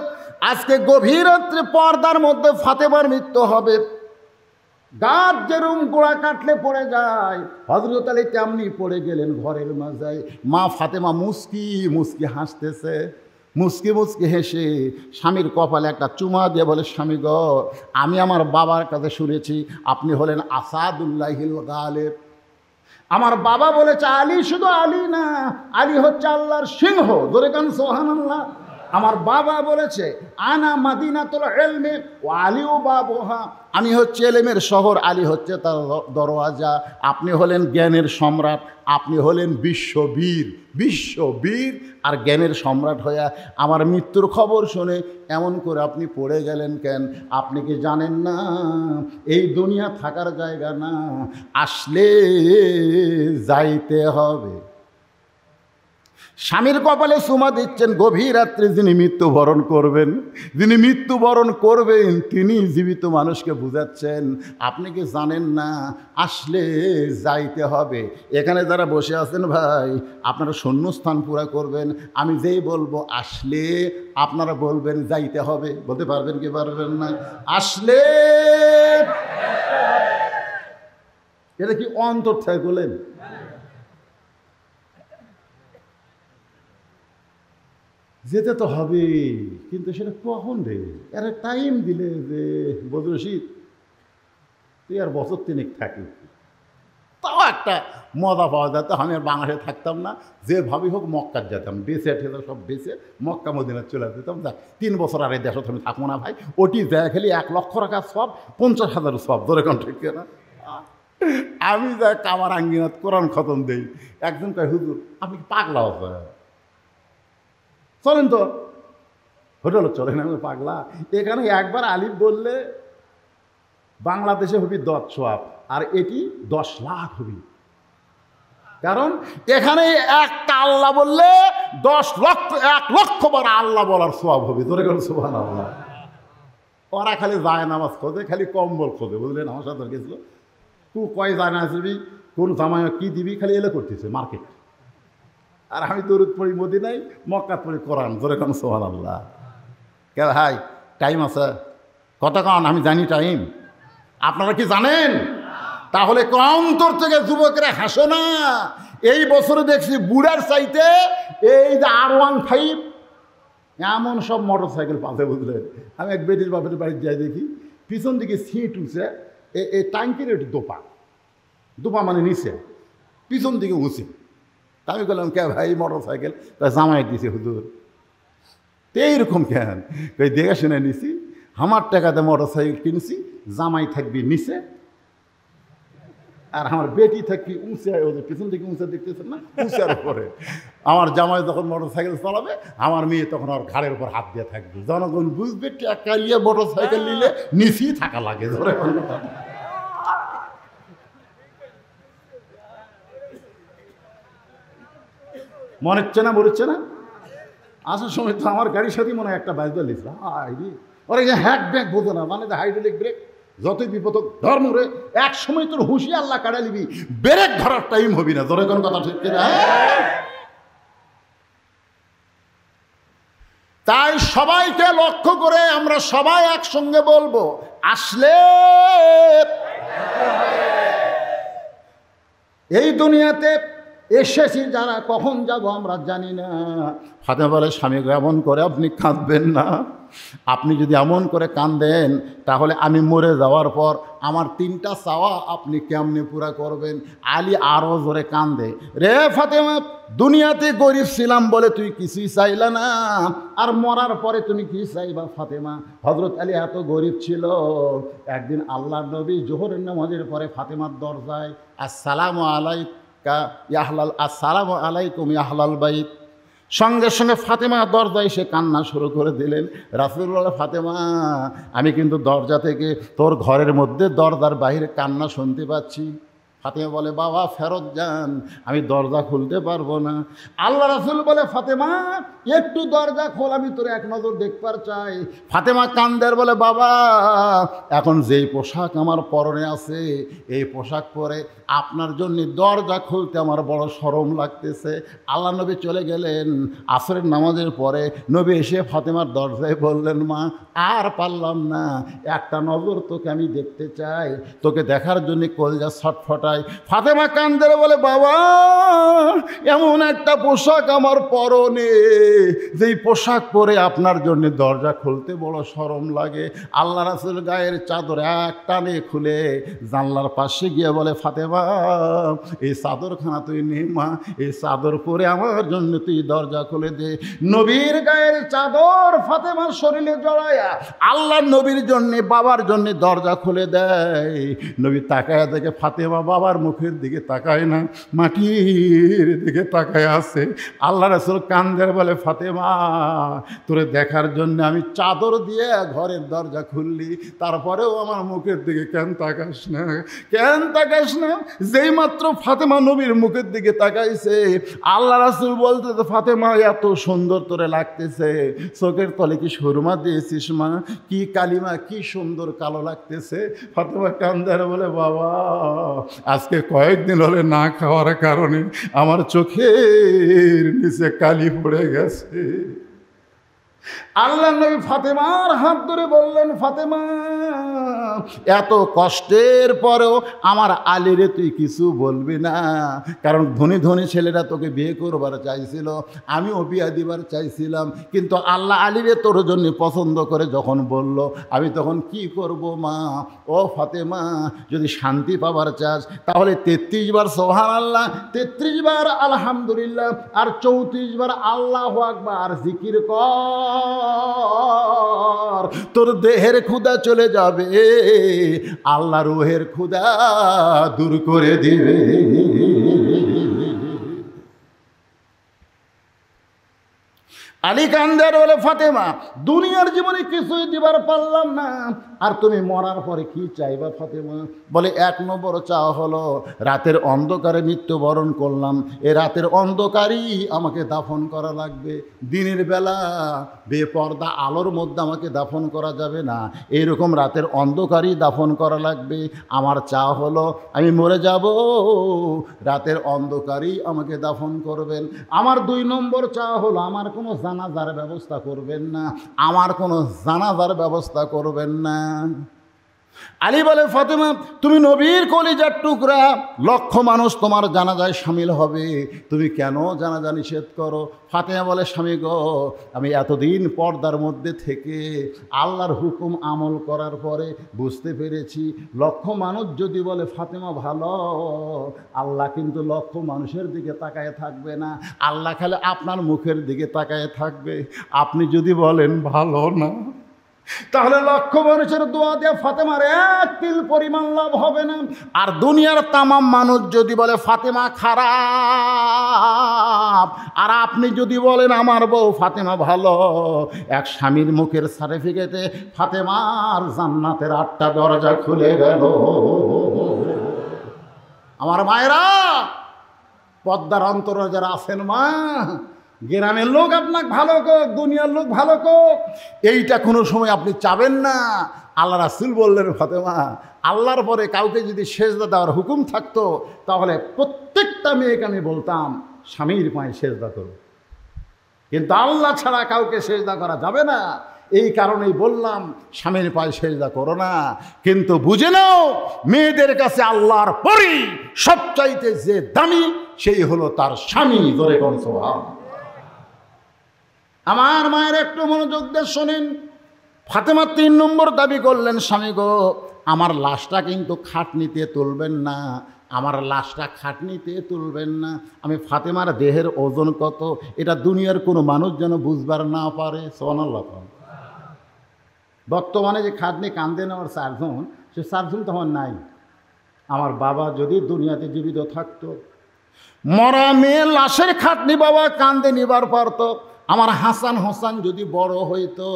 আজকে গভীর রাত্রে পর্দার মধ্যে ফাতেমার মৃত্যু হবে, গাছ যেরকম গোড়া কাটলে পড়ে যায়, হযরত আলী তেমনি পড়ে গেলেন ঘরের মাঝায়। মা ফাতেমা মুস্কি মুস্কি হাসতেছে, মুস্কি মুস্কি হেসে স্বামীর কপালে একটা চুমা দিয়ে বলে, স্বামী গো, আমি আমার বাবার কাছে শুনেছি আপনি হলেন আসাদুল্লাহিল গালেব। আমার বাবা বলেছে আলী শুধু আলী না, আলী হচ্ছে আল্লাহর সিংহ। ধরে কান সুবহানাল্লাহ। আমার বাবা বলেছে আনা মাদিনাতুল ইলমি ওয়া আলিউ বাবুহা, আমি হচ্ছে এলেমের শহর, আলী হচ্ছে তার দরওয়াজা। আপনি হলেন জ্ঞানের সম্রাট, আপনি হলেন বিশ্ববীর, বিশ্ববীর আর জ্ঞানের সম্রাট হইয়া আমার মৃত্যুর খবর শুনে এমন করে আপনি পড়ে গেলেন কেন? আপনি কি জানেন না এই দুনিয়া থাকার জায়গা না, আসলে যাইতে হবে। স্বামীর কপালে চুমা দিচ্ছেন, গভীর রাত্রে যিনি মৃত্যুবরণ করবেন, যিনি মৃত্যুবরণ করবেন তিনি জীবিত মানুষকে বুঝাচ্ছেন আপনি কি জানেন না আসলে যাইতে হবে। এখানে যারা বসে আছেন ভাই, আপনারা শূন্যস্থান পুরা করবেন, আমি যেই বলবো আসলে আপনারা বলবেন যাইতে হবে। বলতে পারবেন কি পারবেন না? আসলে এটা কি অন্তর থেকে বলেন? যেতে তো হবে, কিন্তু সেটা কখন রে? আরে টাইম দিলে যে বদরশীদ তুই আর বছর তিনেক থাকি, তাও একটা মজা পাওয়া যেত। আমি আর বাংলাদেশে থাকতাম না, যেভাবেই হোক মক্কার যেতাম, বেঁচে ঠেলে সব বেঁচে মক্কা মদিনা চলে যেতাম। যা 3 বছর আর এই দেশত আমি থাকবো না ভাই, ওটি যায় খালি 1 লক্ষ টাকা সব, 50,000 সব, ধরে কোন ঠিক না? আমি যা কামার আঙ্গিনাত কোরআন খতম দেই, একজন কয় হুজুর আপনি কি পাগলা হবে? চলেন তো হোটেল, চলেন। আমি পাগলা? এখানে একবার আলিফ বললে বাংলাদেশে হবি 10 সোয়াব, আর এটি 10 লাখ হবি। কারণ এখানে একটা আল্লাহ বললে 1 লক্ষ বার আল্লাহ বলার সোয়াব হবে। ধরে গেল সুবহানাল্লাহ। ওরা খালি যায় নামাজ খোঁজে, খালি কম্বল খোঁজে, বুঝলেন? আমার সাথে গেছিল, তুই কয় যায় না আসবি, কোন জামাই কি দিবি, খালি এলে করতেছে মার্কেট। আর আমি দরুদ পড়ি মদিনায়, মক্কা পড়ি কোরআন। ধরে কোন সুবহানাল্লাহ। কে ভাই টাইম আছে কতক্ষণ? আমি জানি টাইম, আপনারা কি জানেন? তাহলে অন্তর থেকে যুবকেরা হাসো না। এই বছরে দেখছি বুড়ার চাইতে এই যে R15 এমন সব মোটর সাইকেল পাশে, বুঝলেন? আমি এক বেটির বাপের বাড়িতে যাই, দেখি পিছন দিকে সিট উঠছে, এই ট্যাঙ্কির একটু দোপা, দোপা মানে নিচে, পিছন দিকে উঁচে। আমি বললাম কে ভাই মোটর সাইকেল? জামাই দিছে হুজুর। তো এইরকম কেন? দেখে শুনে নিছি, আমার টাকাতে মোটর সাইকেল কিনছি, জামাই থাকবি নিচে আর আমার বেটি থাকবি উঁচে, ওদের পিছন থেকে উঁচে দেখতেছেন না, উঁচার উপরে। আমার জামাই যখন মোটর সাইকেল চালাবে, আমার মেয়ে তখন আর ঘাড়ের উপর হাত দিয়ে থাকবে। জনগণ বুঝবে টাকা নিয়ে মোটর সাইকেল নিলে নিচেই থাকা লাগে। ধরে মনে হচ্ছে না? মনে হচ্ছে না? আসার সময় তো আমার গাড়ির সাথে মনে হয় একটা বাইক দিয়েছিল, ওরা যে হ্যাক ব্রেক বোঝো না, মানে হাইড্রোলিক ব্রেক, যতই বিপদ ধর্ম রে এক সময় তোর হুঁশি আল্লাহ কাটা নিবি, ব্রেক ধরার টাইম হবি না। ধরে কোন কথা ঠিক কিনা? তাই সবাইকে লক্ষ্য করে আমরা সবাই একসঙ্গে বলবো আসলে। এই দুনিয়াতে এসেছি যারা, কখন যাব আমরা জানি না। ফাতেমা বলে স্বামী এমন করে আপনি কাঁদবেন না, আপনি যদি এমন করে কান্দেন তাহলে আমি মরে যাওয়ার পর আমার 3টা চাওয়া আপনি কেমনে পুরা করবেন? আলী আরও জোরে কান্দে, রে ফাতেমা, দুনিয়াতে গরিব ছিলাম বলে তুই কিছুই চাইলা না, আর মরার পরে তুমি কি চাইবা ফাতেমা? হযরত আলী এত গরিব ছিল, একদিন আল্লাহর নবী জোহরের নামাজের পরে ফাতেমার দরজায় আসসালামু আলাইকা ইয়াহলাল, আসসালামু আলাইকুম ইয়াহলাল বাইত, সঙ্গে সঙ্গে ফাতেমা দরজায় এসে কান্না শুরু করে দিলেন। রাসূলুল্লাহ, ফাতেমা, আমি কিন্তু দরজা থেকে তোর ঘরের মধ্যে দরজার বাইরে কান্না শুনতে পাচ্ছি। ফাতেমা বলে, বাবা ফেরত যান, আমি দরজা খুলতে পারবো না। আল্লাহ রাসূল বলে, ফাতেমা একটু দরজা খোল, আমি তোর এক নজর দেখবার চাই। ফাতেমা কান্দের বলে, বাবা এখন যেই পোশাক আমার পরনে আছে এই পোশাক পরে আপনার জন্য দরজা খুলতে আমার বড় শরম লাগতেছে। আল্লাহ নবী চলে গেলেন। আসরের নামাজের পরে নবী এসে ফাতেমার দরজায় বললেন, মা আর পারলাম না, একটা নজর তোকে আমি দেখতে চাই, তোকে দেখার জন্য কলজা ছটফটায়। ফাতেমা কান্দের বলে, বাবা এমন একটা পোশাক আমার পরনে যেই পোশাক পরে আপনার জন্য দরজা খুলতে বড় শরম লাগে। আল্লাহ রাসূল গায়ের চাদর এক টানে খুলে জানলার পাশে গিয়ে বলে, ফাতেমা এই চাদরখানা তুই নে মা, এই চাদর পরে আমার জন্য তুই দরজা খুলে দে। নবীর গায়ের চাদর ফাতেমার শরীরে জড়ায়া আল্লাহ নবীর জন্যে বাবার জন্যে দরজা খুলে দেয়। নবী তাকায় দেখে ফাতেমা বাবার মুখের দিকে তাকায় না, মাটির দিকে তাকায় আছে। আল্লাহ রাসূল কান্দের বলে, ফাতেমা তোরে দেখার জন্য আমি চাদর দিয়ে ঘরের দরজা খুললি, তারপরেও আমার মুখের দিকে কেন তাকাস না, কেন তাকাস না? যেই মাত্র ফাতেমা নবীর মুখের দিকে তাকাইছে আল্লাহ রাসূল বলতে, ফাতেমা এত সুন্দর তোরে লাগতেছে, চোখের তলে কি সুরমা দিয়েছিস মা, কি কালিমা, কি সুন্দর কালো লাগতেছে। ফাতেমা কান্দের বলে, বাবা আজকে কয়েকদিন হলে না খাওয়ার কারণে আমার চোখের নিচে কালি পড়ে গেছে। আল্লাহ নবী ফাতেমার হাত ধরে বললেন, ফাতেমা এত কষ্টের পরেও আমার আলীরে তুই কিছু বলবি না, কারণ ধনী ধনী ছেলেরা তোকে বিয়ে করবার চাইছিল, আমিও বিয়ে দিবার চাইছিলাম, কিন্তু আল্লাহ আলীরে তোর জন্য পছন্দ করে যখন বলল, আমি তখন কি করব মা? ও ফাতেমা, যদি শান্তি পাবার চাস তাহলে 33 বার সুবহানাল্লাহ, 33 বার আলহামদুলিল্লাহ, আর 34 বার আল্লাহু আকবার জিকির কর, তোর দেহের ক্ষুধা চলে যাবে, আল্লাহ রুহের ক্ষুধা দূর করে দিবে। আলী কান্দের বলে, ফাতেমা দুনিয়ার জীবনে কিছুই দিবার পারলাম না, আর তুমি মরার পরে কি চাইবা ফাতেমা? বলে, 1 নম্বর চাওয়া হলো রাতের অন্ধকারে মৃত্যুবরণ করলাম, এ রাতের অন্ধকারই আমাকে দাফন করা লাগবে, দিনের বেলা বেপর্দা আলোর মধ্যে আমাকে দাফন করা যাবে না, এইরকম রাতের অন্ধকারই দাফন করা লাগবে। আমার চাওয়া হলো আমি মরে যাব, রাতের অন্ধকারই আমাকে দাফন করবেন। আমার 2 নম্বর চাওয়া হলো আমার কোনো জানাজার ব্যবস্থা করবেন না, আমার কোনো জানাজার ব্যবস্থা করবেন না। আলী বলে, ফাতেমা তুমি নবীর কলিজার টুকরা, লক্ষ মানুষ তোমার জানাজায় শামিল হবে, তুমি কেন জানাজা নিষেধ করো? ফাতেমা বলে, স্বামী গো, আমি এতদিন পর্দার মধ্যে থেকে আল্লাহর হুকুম আমল করার পরে বুঝতে পেরেছি, লক্ষ মানুষ যদি বলে ফাতেমা ভালো, আল্লাহ কিন্তু লক্ষ মানুষের দিকে তাকায় থাকবে না, আল্লাহ খালি আপনার মুখের দিকে তাকায় থাকবে। আপনি যদি বলেন ভালো না, তাহলে লক্ষ মানুষের দোয়া দিয়ে ফাতেমার 1 তিল পরিমাণ লাভ হবে না। আর দুনিয়ার তামাম মানুষ যদি বলে ফাতেমা খারাপ, আর আপনি যদি বলেন আমার বউ ফাতেমা ভালো, এক স্বামীর মুখের সার্টিফিকেটে ফাতেমার জান্নাতের 8টা দরজা খুলে গেল। আমার মায়েরা, পদ্মার অন্তরে যারা আছেন মা, গ্রামের লোক আপনাকে ভালো কোক, দুনিয়ার লোক ভালো কোক, এইটা কোনো সময় আপনি চাবেন না। আল্লাহ রাসূল বললেন, ফাতেমা আল্লাহর পরে কাউকে যদি সেজদা দেওয়ার হুকুম থাকতো তাহলে প্রত্যেকটা মেয়েকে আমি বলতাম স্বামীর পায়ে সেজদা করো, কিন্তু আল্লাহ ছাড়া কাউকে সেজদা করা যাবে না, এই কারণেই বললাম স্বামীর পায়ে সেজদা করো না। কিন্তু বুঝে নাও, মেয়েদের কাছে আল্লাহর পরই সবচাইতে যে দামি সেই হলো তার স্বামী। ধরে কোন সুবহান। আমার মায়ের একটু মনোযোগ দিয়ে শোনেন, ফাতেমা 3 নম্বর দাবি করলেন, স্বামী গো আমার লাশটা কিন্তু খাটনিতে তুলবেন না, আমার লাশটা খাটনিতে তুলবেন না। আমি ফাতেমার দেহের ওজন কত এটা দুনিয়ার কোনো মানুষ যেন বুঝবার না পারে। সুবহানাল্লাহ। বর্তমানে যে খাটনি কান্দে নেওয়ার সার্জন, সে সার্জন তো আমার নাই। আমার বাবা যদি দুনিয়াতে জীবিত থাকতো, মরা মেয়ে লাশের খাটনি বাবা কান্দে নিবার পারত। আমার হাসান হোসেন যদি বড় হইতো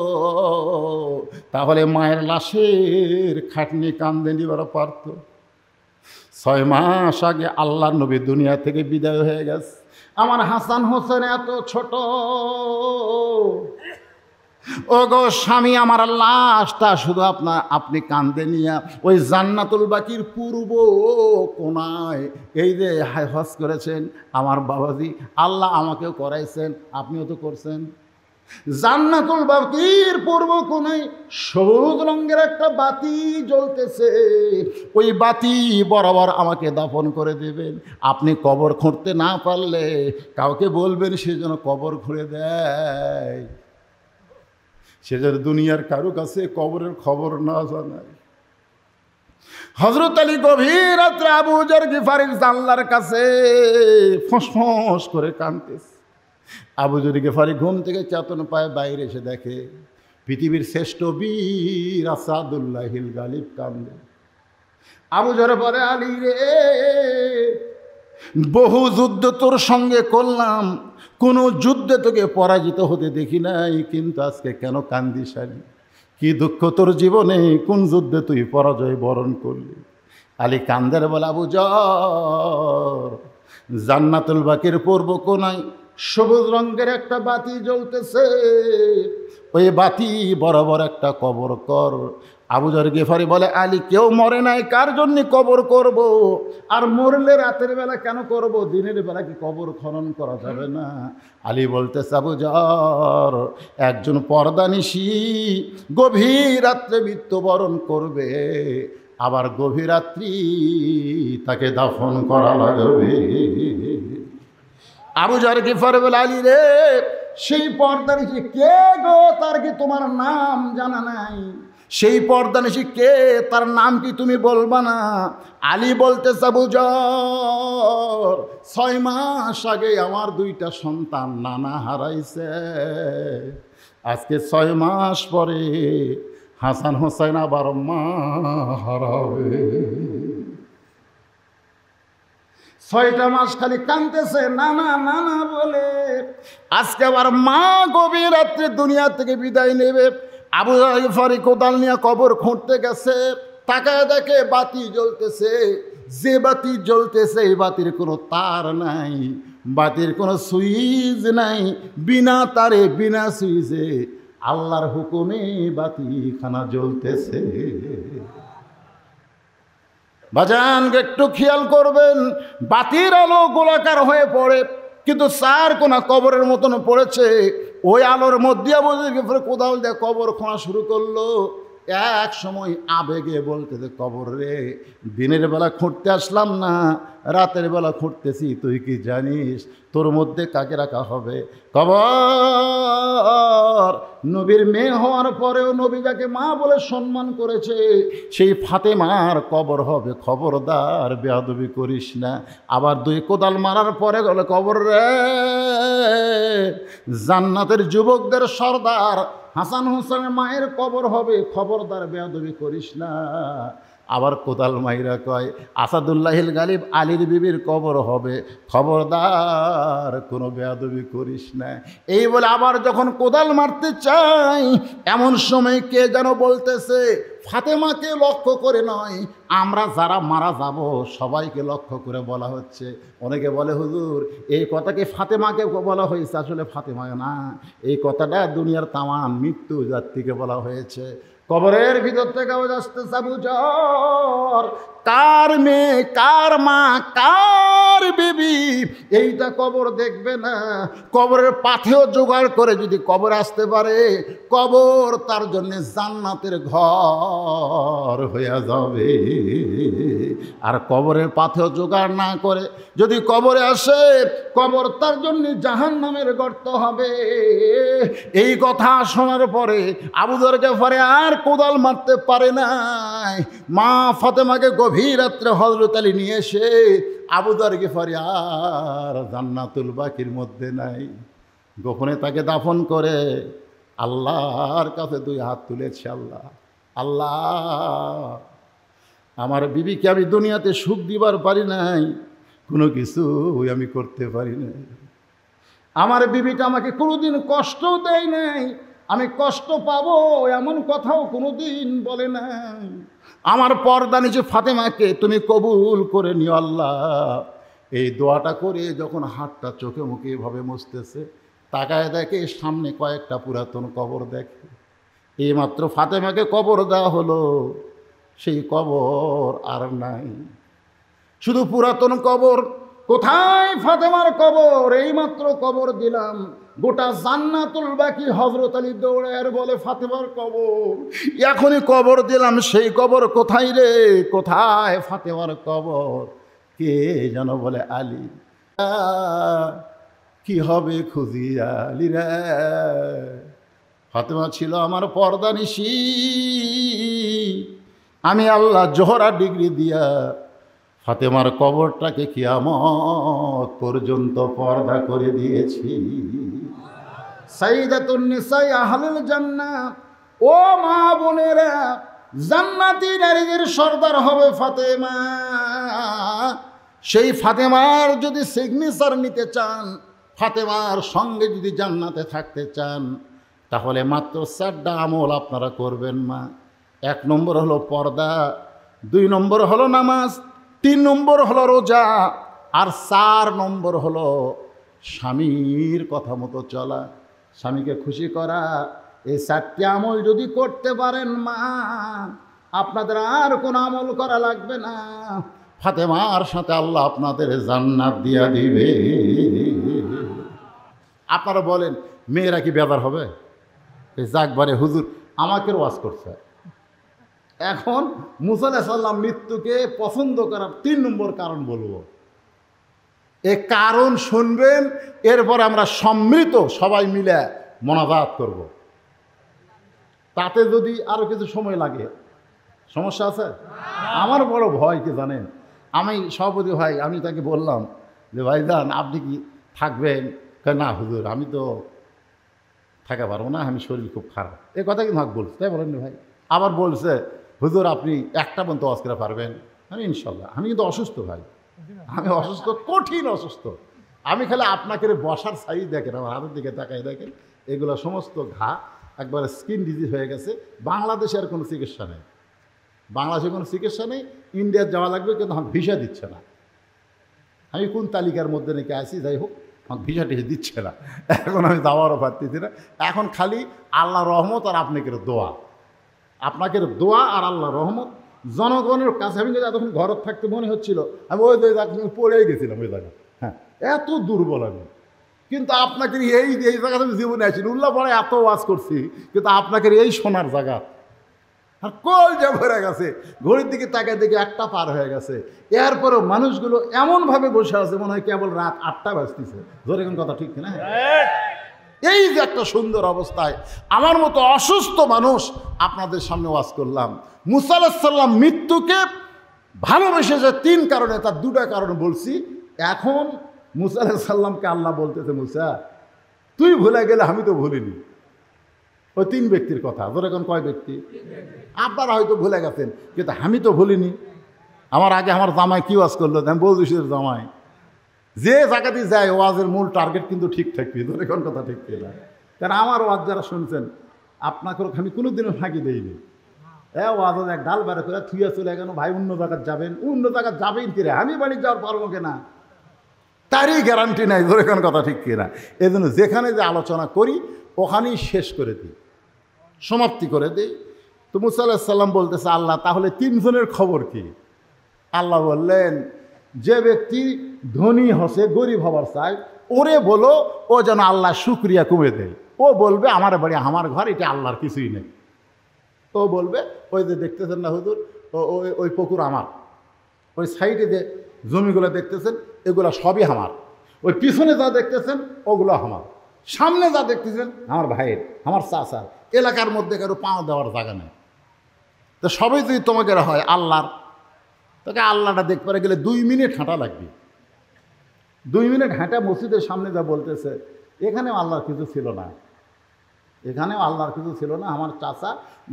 তাহলে মায়ের লাশের খাটনি কান্দে নিবার পারত। 6 মাস আগে আল্লাহর নবী দুনিয়া থেকে বিদায় হয়ে গেছে। আমার হাসান হোসেন এত ছোট, ও গো স্বামী আমার লাশটা শুধু আপনি কান্দে নিয়া ওই জান্নাতুল বাকির পূর্ব কোনায় এই যে হজ করেছেন আমার বাবাজি, আল্লাহ আমাকেও করাইছেন, আপনিও তো করছেন। জান্নাতুল বাকির পূর্ব কোনায় সবুজ রঙের একটা বাতি জ্বলতেছে, ওই বাতি বরাবর আমাকে দাফন করে দেবেন। আপনি কবর খুঁড়তে না পারলে কাউকে বলবেন সে যেন কবর খুঁড়ে দেয়, সে যেন দুনিয়ার কারো কাছে কবরের খবর না জানায়। হযরত আলী গভীর রাত্রে আবু যর গিফারির জানলার কাছে ফোঁস করে কাঁদতেছে। আবু যর গিফারি ঘুম থেকে চেতন পায়, বাইরে এসে দেখে পৃথিবীর শ্রেষ্ঠ বীর আসাদুল্লাহিল গালিব কান্দে। আবু যর বলে, আলী রে বহু যুদ্ধ তোর সঙ্গে করলাম, কোনো যুদ্ধে তোকে পরাজিত হতে দেখি নাই, কিন্তু আজকে কেন কান্দিস আলী? কি দুঃখ তোর জীবনে, কোন যুদ্ধে তুই পরাজয় বরণ করলি? আলী কান্দের বলে, আবু যর জান্নাতুল বাকির পূর্ব কোনায় সবুজ রঙের একটা বাতি জ্বলতেছে, ওই বাতি বরাবর একটা কবর কর। আবু যর গিফারি বলে, আলী কেউ মরে নাই, কার জন্য কবর করব? আর মরলে রাতের বেলা কেন করব? দিনের বেলা কি কবর খনন করা যাবে না? আলী বলতেছে, আবু যর একজন পর্দানিশী গভীর রাত্রে মৃত্যুবরণ করবে, আবার গভীর রাত্রি তাকে দাফন করা লাগবে। আবু যর গিফারি বলে, আলী রে সেই পর্দানিশী কে গো? তার কি তোমার নাম জানা নাই? সেই পর্দানিশী কে, তার নাম কি তুমি বলবা না? আলী বলতেছে, আবু যর 6 মাস আগে আমার 2টা সন্তান নানা হারাইছে, আজকে 6 মাস পরে হাসান হোসেন আবার মা হারাবে। 6টা মাস খালি কাঁদতেছে নানা নানা বলে, আজকে আবার মা গভীর রাত্রে দুনিয়া থেকে বিদায় নেবে। আবু যর গিফারি কোদাল নিয়ে কবর খুঁড়তে গেছে, তাকায় দেখে বাতি জ্বলতেছে। যে বাতি জ্বলতেছে এই বাতির কোনো তার নাই, বাতির কোনো সুইচ নাই, বিনা তারে বিনা সুইচে আল্লাহর হুকুমে বাতিখানা জ্বলতেছে। বাজান একটু খেয়াল করবেন, বাতির আলো গোলাকার হয়ে পড়ে, কিন্তু 4 কোনা কবরের মতন পড়েছে। ওই আলোর মধ্যে আবু যর গিফারি কোদাল দিয়ে কবর খোঁড়া শুরু করলো। এক সময় আবেগে বলতেছে, কবর রে দিনের বেলা খুঁড়তে আসলাম না, রাতের বেলা খুঁড়তেছি, তুই কি জানিস তোর মধ্যে কাকে রাখা হবে? কবর নবীর মেয়ে হওয়ার পরেও নবী যাকে মা বলে সম্মান করেছে সেই ফাতেমার কবর হবে, খবরদার বেয়াদবি করিস না। আবার 2 কোদাল মারার পরে বলে, কবর রে জান্নাতের যুবকদের সর্দার হাসান হোসেনের মায়ের কবর হবে, খবরদার বেয়াদবি করিস না। আবার কোদাল মাইরা কয়, আসাদুল্লাহিল গালিব আলীর বিবির কবর হবে, খবরদার কোনো বেয়াদবি করিস না। এই বলে আবার যখন কোদাল মারতে চাই, এমন সময় কে যেন বলতেছে, ফাতেমাকে লক্ষ্য করে নয়, আমরা যারা মারা যাব সবাইকে লক্ষ্য করে বলা হচ্ছে। অনেকে বলে, হুজুর এই কথাকে ফাতেমাকে বলা হয়েছে, আসলে ফাতেমা না, এই কথাটা দুনিয়ার তামাম মৃত্যু জাতিকে বলা হয়েছে। কবরের ভিতর থেকে আওয়াজ আসতেছে, আবু যর কার মেয়ে, কার মা, কার আমার বিবি এইটা কবর দেখবে না, কবরের পাথেও জোগাড় করে যদি কবর আসতে পারে, কবর তার জন্য জান্নাতের ঘর হয়ে যাবে। আর কবরের পাথেও জোগাড় না করে যদি কবরে আসে, কবর তার জন্য জাহান্নামের গর্ত হবে। এই কথা শোনার পরে আবু যর গিফারি আর কোদাল মারতে পারে নাই। মা ফাতেমাকে গভীর রাত্রে হযরত আলী নিয়ে এসে আবু যর গিফারি আর জান্নাতুল বাকির মধ্যে নাই, গোপনে তাকে দাফন করে আল্লাহর কাছে দুই হাত তুলেছে। আল্লাহ, আল্লাহ, আমার বিবিকে আমি দুনিয়াতে সুখ দিবার পারি নাই, কোনো কিছু আমি করতে পারি নাই। আমার বিবিটা আমাকে কোনোদিন কষ্টও দেয় নাই, আমি কষ্ট পাবো এমন কথাও কোনোদিন বলে নাই। আমার পর্দা নিচে ফাতেমাকে তুমি কবুল করে নিও আল্লাহ। এই দোয়াটা করে যখন হাতটা চোখে মুখে এভাবে মুছতেছে, তাকায় দেখে সামনে কয়েকটা পুরাতন কবর দেখে। এইমাত্র ফাতেমাকে কবর দেওয়া হলো, সেই কবর আর নাই, শুধু পুরাতন কবর। কোথায় ফাতেমার কবর? এইমাত্র কবর দিলাম। গোটা জান্নাতুল বাকি হযরত আলী দৌড়ের বলে ফাতেমার কবর, এখনই কবর দিলাম, সেই কবর কোথায় রে? কোথায় ফাতেমার কবর? কে যেন বলে আলী। কি হবে খুঁজিয়া আলী রে? ফাতেমা ছিল আমার পর্দানিশী, আমি আল্লাহ জোহরা ডিগ্রি দিয়া ফাতেমার কবরটাকে কিয়ামত পর্যন্ত পর্দা করে দিয়েছি। সাইয়্যিদাতুন নিসা আহলুল জান্নাহ, ও মা বোনেরা, জান্নাতি নারীদের সর্দার হবে ফাতেমা। সেই ফাতেমার যদি সিগনেচার নিতে চান, ফাতেমার সঙ্গে যদি জান্নাতে থাকতে চান, তাহলে মাত্র 4টা আমল আপনারা করবেন মা। 1 নম্বর হলো পর্দা, 2 নম্বর হলো নামাজ, 3 নম্বর হলো রোজা, আর 4 নম্বর হলো স্বামীর কথা মতো চলা, স্বামীকে খুশি করা। এই 4টি আমল যদি করতে পারেন মা, আপনাদের আর কোনো আমল করা লাগবে না। ফাতেমার সাথে আল্লাহ আপনাদের জান্নাত দিয়া দিবে। আপনারা বলেন মেয়েরা কি বেদার হবে? যাকবারে হুজুর আমাকে ওয়াজ করছে। এখন মুসা আলাইহিস সালাম মৃত্যুকে পছন্দ করার 3 নম্বর কারণ বলবো। এ কারণ শুনবেন, এরপর আমরা সম্মিলিত সবাই মিলে মোনাজাত করব। তাতে যদি আরো কিছু সময় লাগে, সমস্যা আছে? আমার বড় ভয় কি জানেন, আমি সভাপতি ভাই, আমি তাকে বললাম যে ভাইজান আপনি কি থাকবেন? না হুজুর আমি তো থাকা পারবো না, আমি শরীর খুব খারাপ। এ কথা কিন্তু আমাকে বলছে, তাই বলেন ভাই। আবার বলছে হুজুর আপনি 1টা পর্যন্ত ওয়াজ করে পারবেন? আমি ইনশাল্লাহ। আমি কিন্তু অসুস্থ ভাই, আমি অসুস্থ, কঠিন অসুস্থ। আমি খালি আপনাকে বসার সাইজ দেখেন, আমার হাতের দিকে তাকাই দেখেন, এগুলো সমস্ত ঘা, একবারে স্কিন ডিজিজ হয়ে গেছে। বাংলাদেশে আর কোনো চিকিৎসা নেই, বাংলাদেশে কোনো চিকিৎসা নেই। ইন্ডিয়ার যাওয়া লাগবে, কিন্তু আমার ভিসা দিচ্ছে না। আমি কোন তালিকার মধ্যে নাকি আছি, যাই হোক আমার ভিসা টিসা দিচ্ছে না। এখন আমি যাওয়ারও পারতেছি না। এখন খালি আল্লাহ রহমত আর আপনাকে দোয়া, আপনাকে দোয়া আর আল্লাহ রহমত জনগণের কাছে। আমি যদি এতক্ষণ ঘরত থাকতে মনে হচ্ছিল আমি ওই পড়েই গেছিলাম ওই জায়গা। হ্যাঁ, এত দুর্বল আমি। কিন্তু আপনাকে এই জায়গাতে আমি জীবনে আছি, উল্লাহ পড়ে এত ওয়াজ করছি, কিন্তু আপনাকে এই সোনার জায়গা আর কল যা ভরে গেছে। ঘড়ির দিকে তাকায় দেখে 1টা পার হয়ে গেছে। এরপরেও মানুষগুলো এমনভাবে বসে আছে মনে হয় কেবল রাত 8টা বাজতেছে। ধরে কোন কথা ঠিক না? এই যে একটা সুন্দর অবস্থায় আমার মতো অসুস্থ মানুষ আপনাদের সামনে ওয়াজ করলাম। মুসা আলাইহিস সালাম মৃত্যুকে ভালোবেসেছে 3 কারণে, তার 2টা কারণ বলছি। এখন মুসা আলাইহিস সালামকে আল্লাহ বলতেছে, মুসা তুই ভুলে গেলে আমি তো ভুলিনি। ওই 3 ব্যক্তির কথা। ধরে এখন কয় ব্যক্তি? আপনারা হয়তো ভুলে গেছেন, কিন্তু আমি তো ভুলিনি। আমার আগে আমার জামাই কি ওয়াজ করলো, আমি বলছি জামাই যে জায়গাতে যায় ওয়াজের মূল টার্গেট কিন্তু ঠিক থাকবে। ধরে কোন কথা ঠিক কিনা? কারণ আমার ওয়াজ যারা শুনছেন, আপনাকে আমি কোনোদিনও ফাঁকি দেইনি। ওয়াজ এক ডাল বেড়ে করে থুয়ে চলে গেল, ভাই অন্য জায়গায় যাবেন, অন্য জায়গায় যাবেন কিরে, আমি বাড়ি যাওয়ার পারবো কিনা তারই গ্যারান্টি নাই। ধরে কোন কথা ঠিক কিনা? এই জন্য যেখানে যে আলোচনা করি ওখানেই শেষ করে দিই, সমাপ্তি করে দিই। তো মুসা আলাইহিস সালাম বলতেছে, আল্লাহ তাহলে 3 জনের খবর কি? আল্লাহ বললেন যে ব্যক্তি ধনী হসে গরিব হবার চায় ওরে বলো ও যেন আল্লাহ শুক্রিয়া কমে দেয়। ও বলবে আমার বাড়ি আমার ঘর, এটা আল্লাহর কিছুই নেই। ও বলবে ওই যে দেখতেছেন না হুজুর, ওই পুকুর আমার, ওই সাইডে যে জমিগুলো দেখতেছেন এগুলো সবই আমার, ওই পিছনে যা দেখতেছেন ওগুলো আমার, সামনে যা দেখতেছেন আমার ভাইয়ের, আমার চাচার, এলাকার মধ্যে কারো পা দেওয়ার জায়গা নেই। তো সবই যদি তোমাকে হয় আল্লাহর, তোকে আল্লাহটা দেখতে গেলে 2 মিনিট হাঁটা লাগবে। 2 মিনিট হাঁটা মসজিদের সামনে যা বলতেছে এখানেও আল্লাহর কিছু ছিল না, এখানেও আল্লাহর কিছু ছিল না। আমার চাচা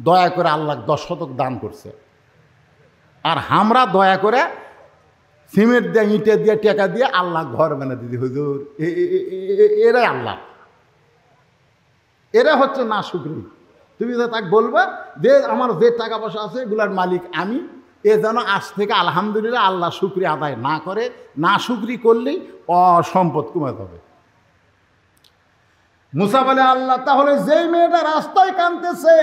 দয়া করে আল্লাহ 10 শতক দান করছে, আর আমরা দয়া করে সিমেন্ট দিয়ে ইঁটে দিয়ে টাকা দিয়ে আল্লাহ ঘর বানা দিদি হুজুর। এরাই আল্লাহ, এরা হচ্ছে না শুকরি। তুমি যে তাকে বলবা যে আমার যে টাকা পয়সা আছে এগুলার মালিক আমি, এ যেন আজ থেকে আলহামদুলিল্লাহ আল্লাহ শুকরি আদায় না করে, না শুকরি করলেই অসম্পদ কমে যাবে। মুসা বলে আল্লাহ তাহলে যেই মেয়েটা রাস্তায় কাঁদতেছে,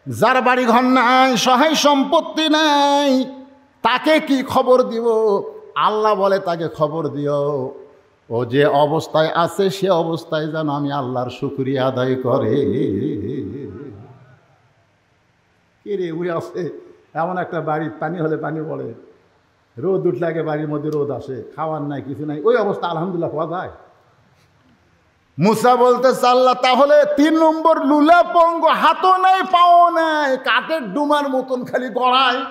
যার বাড়ি ঘর নাই, সহায় সম্পত্তি নাই, তাকে কি খবর দিব? আল্লাহ বলে তাকে খবর দিও, ও যে অবস্থায় আছে সে অবস্থায় যেন আমি আল্লাহর শুকরিয়া আদায় করে। কে রে উড়ে আসে এমন একটা বাড়ি, পানি হলে পানি পড়ে, রোদ উঠলে আগে বাড়ির মধ্যে রোদ আসে, খাওয়ার নাই কিছু নাই, ওই অবস্থা আলহামদুলিল্লাহ পাওয়া যায়? মুসা বলতে আল্লাহ তাহলে 3 নম্বর লুলা পঙ্গ, হাতও নাই পাও নাই, কাঠের ডুমার মতন খালি গড়ায়,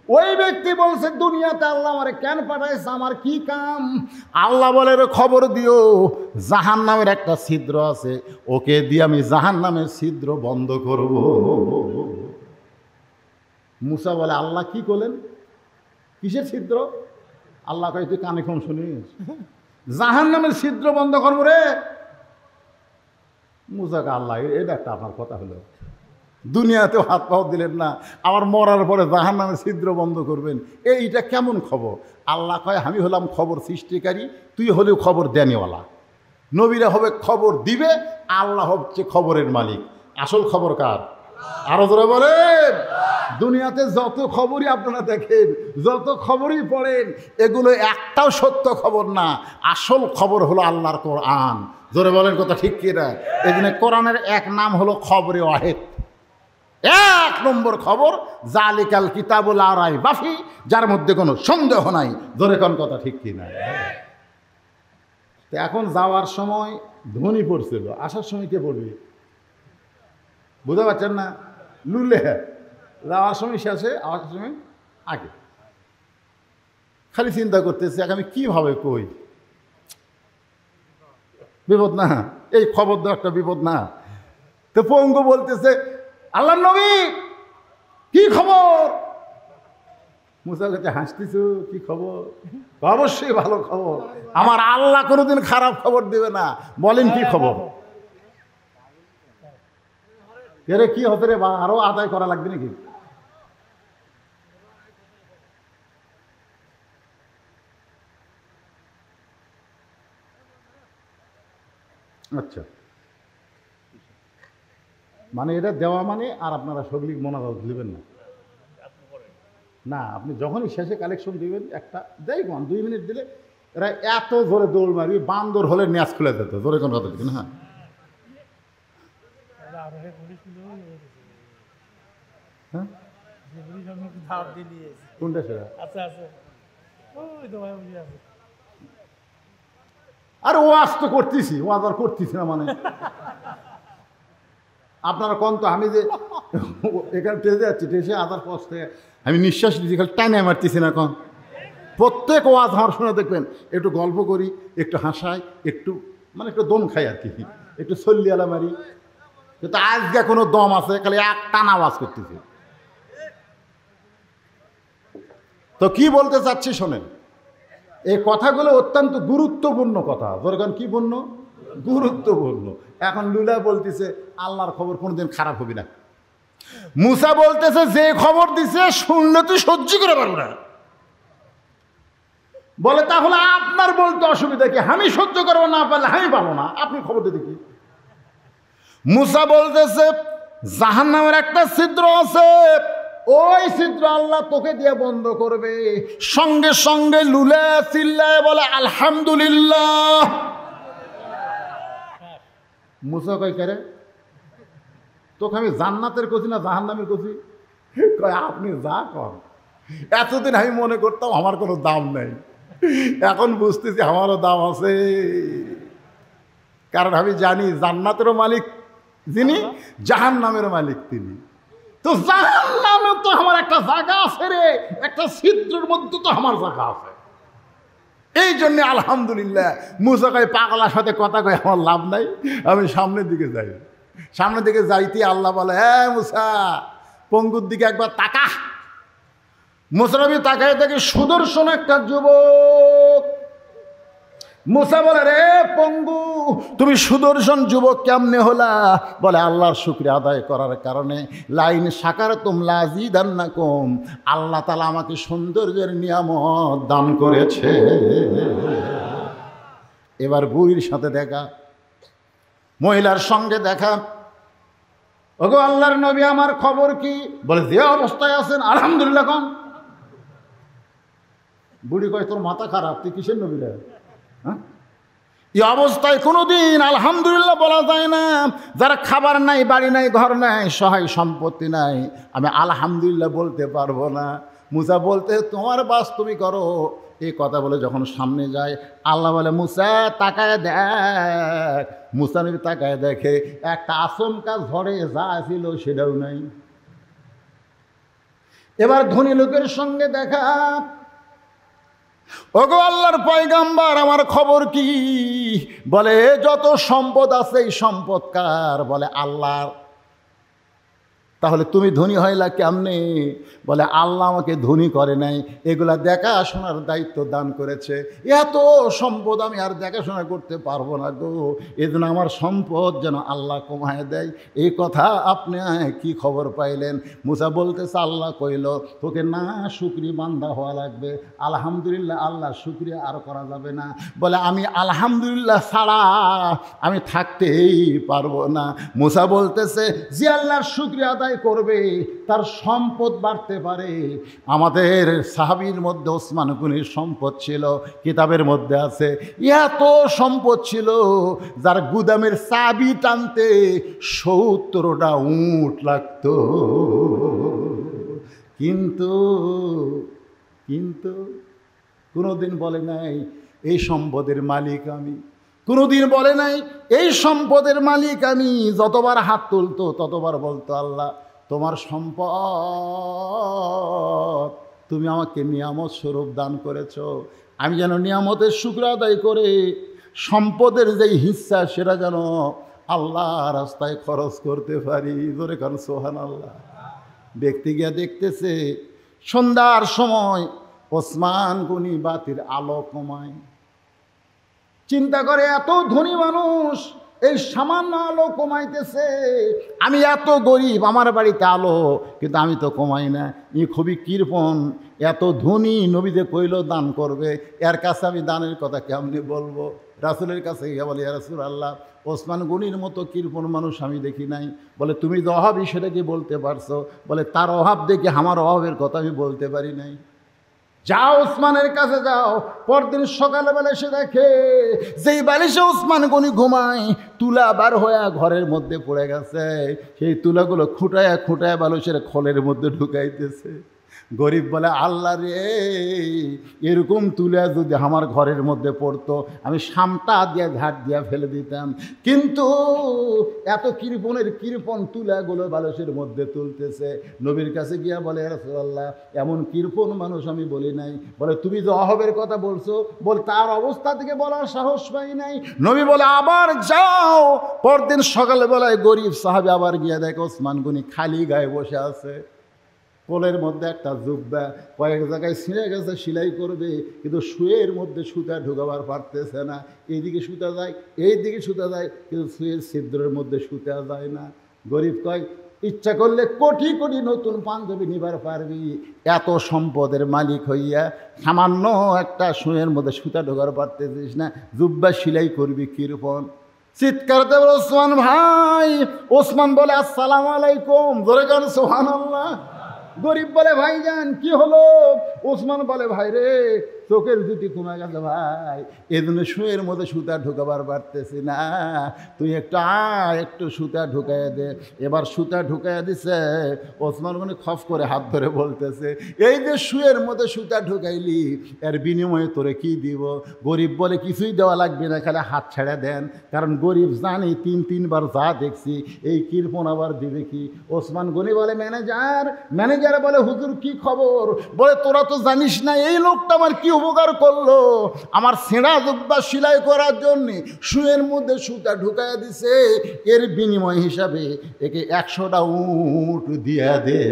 ওই ব্যক্তি বলছে দুনিয়াতে আল্লাহ আমারে কেন পাঠাইছে, আমার কি কাম? আল্লাহ বলে খবর দিও জাহান্নামের একটা ছিদ্র আছে, ওকে দিয়ে আমি জাহান্নামের ছিদ্র বন্ধ করব। মুসা বলে আল্লাহ কি করলেন? কিসের ছিদ্র? আল্লাহ কয় তুই কানে কম শুনিস, জাহান্নামের ছিদ্র বন্ধ করবো রে। মুসাকে আল্লাহ এটা একটা আপনার কথা হলো, দুনিয়াতেও হাত পাও দিলেন না, আবার মরার পরে জাহান্নামের ছিদ্র বন্ধ করবেন, এইটা কেমন খবর? আল্লাহ কয় আমি হলাম খবর সৃষ্টিকারী, তুই হলেও খবর দেনেওয়ালা। নবীরা হবে খবর দিবে, আল্লাহ হচ্ছে খবরের মালিক। আসল খবর কার? আরো জোরে বলেন। দুনিয়াতে যত খবরই আপনারা দেখেন, যত খবরই পড়েন, এগুলো একটাও সত্য খবর না, আসল খবর হলো আল্লাহর কোরআন। জোরে বলেন কথা ঠিক কিনা? এই জন্য কোরআনের এক নাম হলো খবরে ওয়াহিদ। 1 নম্বর খবর জালিকাল কিতাবুল লা রাইবা ফি, যার মধ্যে কোনো সন্দেহ নাই। জোরে কোন কথা ঠিক কিনা? তো এখন যাওয়ার সময় ধ্বনি পড়ছিল, আসার সময় কে পড়বে? বুঝতে পারছেন না? লুলে যাওয়ার সময় শেষে, আসার সময় আগে। খালি চিন্তা করতেছে আমি কিভাবে কই, বিপদ না? এই খবর দেওয়া একটা বিপদ না? তো পঙ্গু বলতেছে আল্লাহর নবী কি খবর? মুসা কাছে হাসতেছো, কি খবর? অবশ্যই ভালো খবর, আমার আল্লাহ কোনোদিন খারাপ খবর দেবে না। বলেন কি খবর? এরে কি হতে রে, বা আরো আদায় করা লাগবে নাকি? আচ্ছা, মানে এটা দেওয়া মানে, আর আপনারা সগলিক মোনাজাত দিবেন না? না, আপনি যখনই শেষে কালেকশন দিবেন একটা দেয় 2 মিনিট দিলে এরা এত জোরে দৌড় মারবি, বান্দর হলে ন্যাস খুলে যেত। জোরে কোন কথা ঠিক না? হ্যাঁ, কোনটা সেটা? আর ওয়াজ তো করতেছি, ওয়াজ আর করতেছি না মানে আপনারা কোন তো, আমি যে এখানে টেসে যাচ্ছি, টেসে আদার পথ থেকে আমি নিঃশ্বাস দিচ্ছি, খালি টাইনে মারতেছি না। কোন প্রত্যেক ওয়াজ আমার শুনে দেখবেন একটু গল্প করি, একটু হাসাই, একটু মানে একটু দম খাই আর কি, একটু সল্লিয়ালা মারি। কিন্তু আজকে কোনো দম আছে, খালি এক টানা আওয়াজ করতেছি। তো কি বলতে চাচ্ছি শোনেন, এই কথাগুলো অত্যন্ত গুরুত্বপূর্ণ কথা। দরকার কি পূর্ণ? গুরুত্বপূর্ণ। এখন লুলা বলতেছে আল্লাহর খবর কোনোদিন খারাপ হবে না। মুসা বলতেছে যে খবর দিছে শুনলে তুই সহ্য করে পারবো না। বলে তাহলে আপনার বলতে অসুবিধা কি? আমি সহ্য করবো না পারলে আমি পাবো না, আপনি খবর দিতে কি? মুসা বলতেছে জাহান্নামের একটা ছিদ্র আছে, ওই ছিদ্র আল্লাহ তোকে দিয়ে বন্ধ করবে। সঙ্গে সঙ্গে লুলে চিল্লায় বলে আলহামদুলিল্লাহ। মুসা কয় করে তোকে আমি জান্নাতের কছি না জাহান্নামের কছি? কয় আপনি যা কর। এতদিন আমি মনে করতাম আমার কোনো দাম নেই, এখন বুঝতেছি আমারও দাম আছে। কারণ আমি জানি জান্নাতেরও মালিক যিনি, জাহান্নামেরও মালিক তিনি। তো জাহান্নামে তো আমার একটা জায়গা আছে রে, একটা ছিদ্রের মধ্যে তো আমার জায়গা আছে। এই জন্য আলহামদুলিল্লাহ। মুসা কয় পাগলার সাথে কথা কয় আমার লাভ নাই, আমি সামনের দিকে যাই। সামনের দিকে যাইতে আল্লাহ বলে হ্যাঁ মুসা পঙ্গুর দিকে একবার তাকা। মুসা নবী তাকায় দেখে সুদর্শন একটা যুবক। মুসা বলে রে পঙ্গু তুমি সুদর্শন যুবক কেমনে হলা? বলে আল্লাহর শুকরিয়া আদায় করার কারণে। লাইন শাকারতুম লাযীদান্নাকুম, আল্লাহ তাআলা আমাকে সৌন্দর্যের নিয়ামত দান করেছে। এবার বুড়ির সাথে দেখা, মহিলার সঙ্গে দেখা। ওগো আল্লাহর নবী আমার খবর কি? বলে যে অবস্থায় আছেন আলহামদুলিল্লাহ কন। বুড়ি কয় তোর মাথা খারাপ, তুই কিসের নবী রে? এই অবস্থায় কোনোদিন আলহামদুলিল্লাহ বলা যায় না। যারা খাবার নাই, বাড়ি নাই, ঘর নাই, সহায় সম্পত্তি নাই, আমি আলহামদুলিল্লাহ বলতে পারবো না। মুসা বলতে তোমার বাস তুমি করো। এই কথা বলে যখন সামনে যায় আল্লাহ বলে মুসা তাকায় দেখ। মুসা নবী তাকায় দেখে একটা আচমকা ঝড়ে যা ছিল সেটাও নাই। এবার ধনী লোকের সঙ্গে দেখা। ওগো আল্লাহর পয়গাম্বার আমার খবর কি? বলে যত সম্পদ আছে এই সম্পদ কার? বলে আল্লাহর। তাহলে তুমি ধনী হইলা কেমনে? বলে আল্লাহ আমাকে ধনী করে নাই, এগুলা দেখাশোনার দায়িত্ব দান করেছে। এত সম্পদ আমি আর দেখাশোনা করতে পারবো না গো, এজন্য আমার সম্পদ যেন আল্লাহ কমায় দেয়। এই কথা আপনি কি খবর পাইলেন? মুসা বলতেছে আল্লাহ কইল তোকে না শুকরি বান্দা হওয়া লাগবে, আলহামদুলিল্লাহ আল্লাহ শুকরিয়া আর করা যাবে না। বলে আমি আলহামদুলিল্লাহ ছাড়া আমি থাকতেই পারবো না। মুসা বলতেছে যে আল্লাহর শুকরিয়া আদায় করবে তার সম্পদ বাড়তে পারে। আমাদের সাহাবীর মধ্যে ওসমান গনির সম্পদ ছিল, কিতাবের মধ্যে আছে এত সম্পদ ছিল যার গুদামের চাবি টানতে 70টা উট লাগতো। কিন্তু কিন্তু কোনোদিন বলে নাই এই সম্পদের মালিক আমি। কোনোদিন বলে নাই এই সম্পদের মালিক আমি। যতবার হাত তুলতো ততবার বলতো আল্লাহ তোমার সম্পদ তুমি আমাকে নিয়ামত স্বরূপ দান করেছ, আমি যেন নিয়ামতের শুকর আদায় করে সম্পদের যেই হিস্সা সেটা যেন আল্লাহ রাস্তায় খরচ করতে পারি। জোরে কারণ সুবহানাল্লাহ। ব্যক্তি গিয়া দেখতেছে সন্ধ্যার সময় ওসমান গনি বাতির আলো কমায়। চিন্তা করে এত ধনী মানুষ এই সামান্য আলো কমাইতেছে, আমি এত গরিব আমার বাড়িতে আলো কিন্তু আমি তো কমাই না। ই খুবই কৃপণ, এত ধনী নবী যে কইল দান করবে, এর কাছে আমি দানের কথা কেমনি বলবো? রাসূলের কাছে গিয়ে বলে ইয়া রাসূলুল্লাহ ওসমান গনির মতো কৃপণ মানুষ আমি দেখি নাই। বলে তুমি যে অভাবী সেটা কি বলতে পারছো? বলে তার অভাব দেখে আমার অভাবের কথা আমি বলতে পারি নাই। যাও ওসমানের কাছে যাও। পরদিন সকালবেলা এসে দেখে যেই বালিশে ওসমান গনি ঘুমায় তুলা বার হয়ে ঘরের মধ্যে পড়ে গেছে। সেই তুলাগুলো খুঁটায় খুঁটায় বালিশের খোলের মধ্যে ঢুকাইতেছে। গরিব বলে আল্লাহ রে, এরকম তুলা যদি আমার ঘরের মধ্যে পড়তো আমি সামটা দিয়ে ঝাড় দিয়ে ফেলে দিতাম, কিন্তু এত কৃপণের কৃপণ তুলাগুলো বালিশের মধ্যে তুলতেছে। নবীর কাছে গিয়া বলে ইয়া রাসূলুল্লাহ এমন কৃপণ মানুষ আমি বলি নাই। বলে তুমি যে অভাবের কথা বলছো, বল তার অবস্থা থেকে বলার সাহস পাই নাই। নবী বলে আবার যাও। পরদিন সকালবেলায় গরিব সাহাবী আবার গিয়া দেখে ওসমান গনি খালি গায়ে বসে আছে। কোলের মধ্যে একটা জুব্বা, কয়েক জায়গায় ছিঁড়ে গেছে, সেলাই করবে, কিন্তু শুয়ের মধ্যে সুতা ঢুকাবার পারতেছে না। এইদিকে সুতা যায়, এইদিকে সুতা যায়, কিন্তু শুয়ের ছিদ্রের মধ্যে সুতা যায় না। গরিব কয় ইচ্ছা করলে কোটি কোটি নতুন পাঞ্জাবি নিবার পারবি, এত সম্পদের মালিক হইয়া সামান্য একটা শুয়ের মধ্যে সুতা ঢোকার পারতেছিস না, জুব্বা সেলাই করবি কৃপণ। চিৎকার দেব ওসমান ভাই। ওসমান বলে আসসালামু আলাইকুম। জোরে কারণ সুবহানাল্লাহ। গরিব বলে ভাইজান কি হলো? ওসমান বলে ভাই রে চোখের জুতি কমে গেছে ভাই, এই জন্য শুয়ের মধ্যে সুতা ঢুকাবার পারতেছি না, তুই একটু সুতা ঢুকাই দে। এবার সুতা ঢুকাই দিছে। ওসমান গনি খফ করে হাত ধরে বলতেছে, এই যে শুয়ের মধ্যে সুতা ঢুকাইলি এর বিনিময়ে তোরে কি দিব? গরিব বলে কিছুই দেওয়া লাগবে না, খালি হাত ছেড়ে দেন, কারণ গরিব জানি তিনবার যা দেখছি এই কৃপণ আবার দিবে কি? ওসমান গনি বলে ম্যানেজার বলে হুজুর কি খবর? বলে তোরা তো জানিস না এই লোকটা আমার কি উপকার করলো, আমার ছেঁড়া জুব্বা সেলাই করার জন্যে শুয়ের মধ্যে সুতা ঢুকাইয়া দিছে, এর বিনিময় হিসাবে একে 100টা উট দিয়া দে।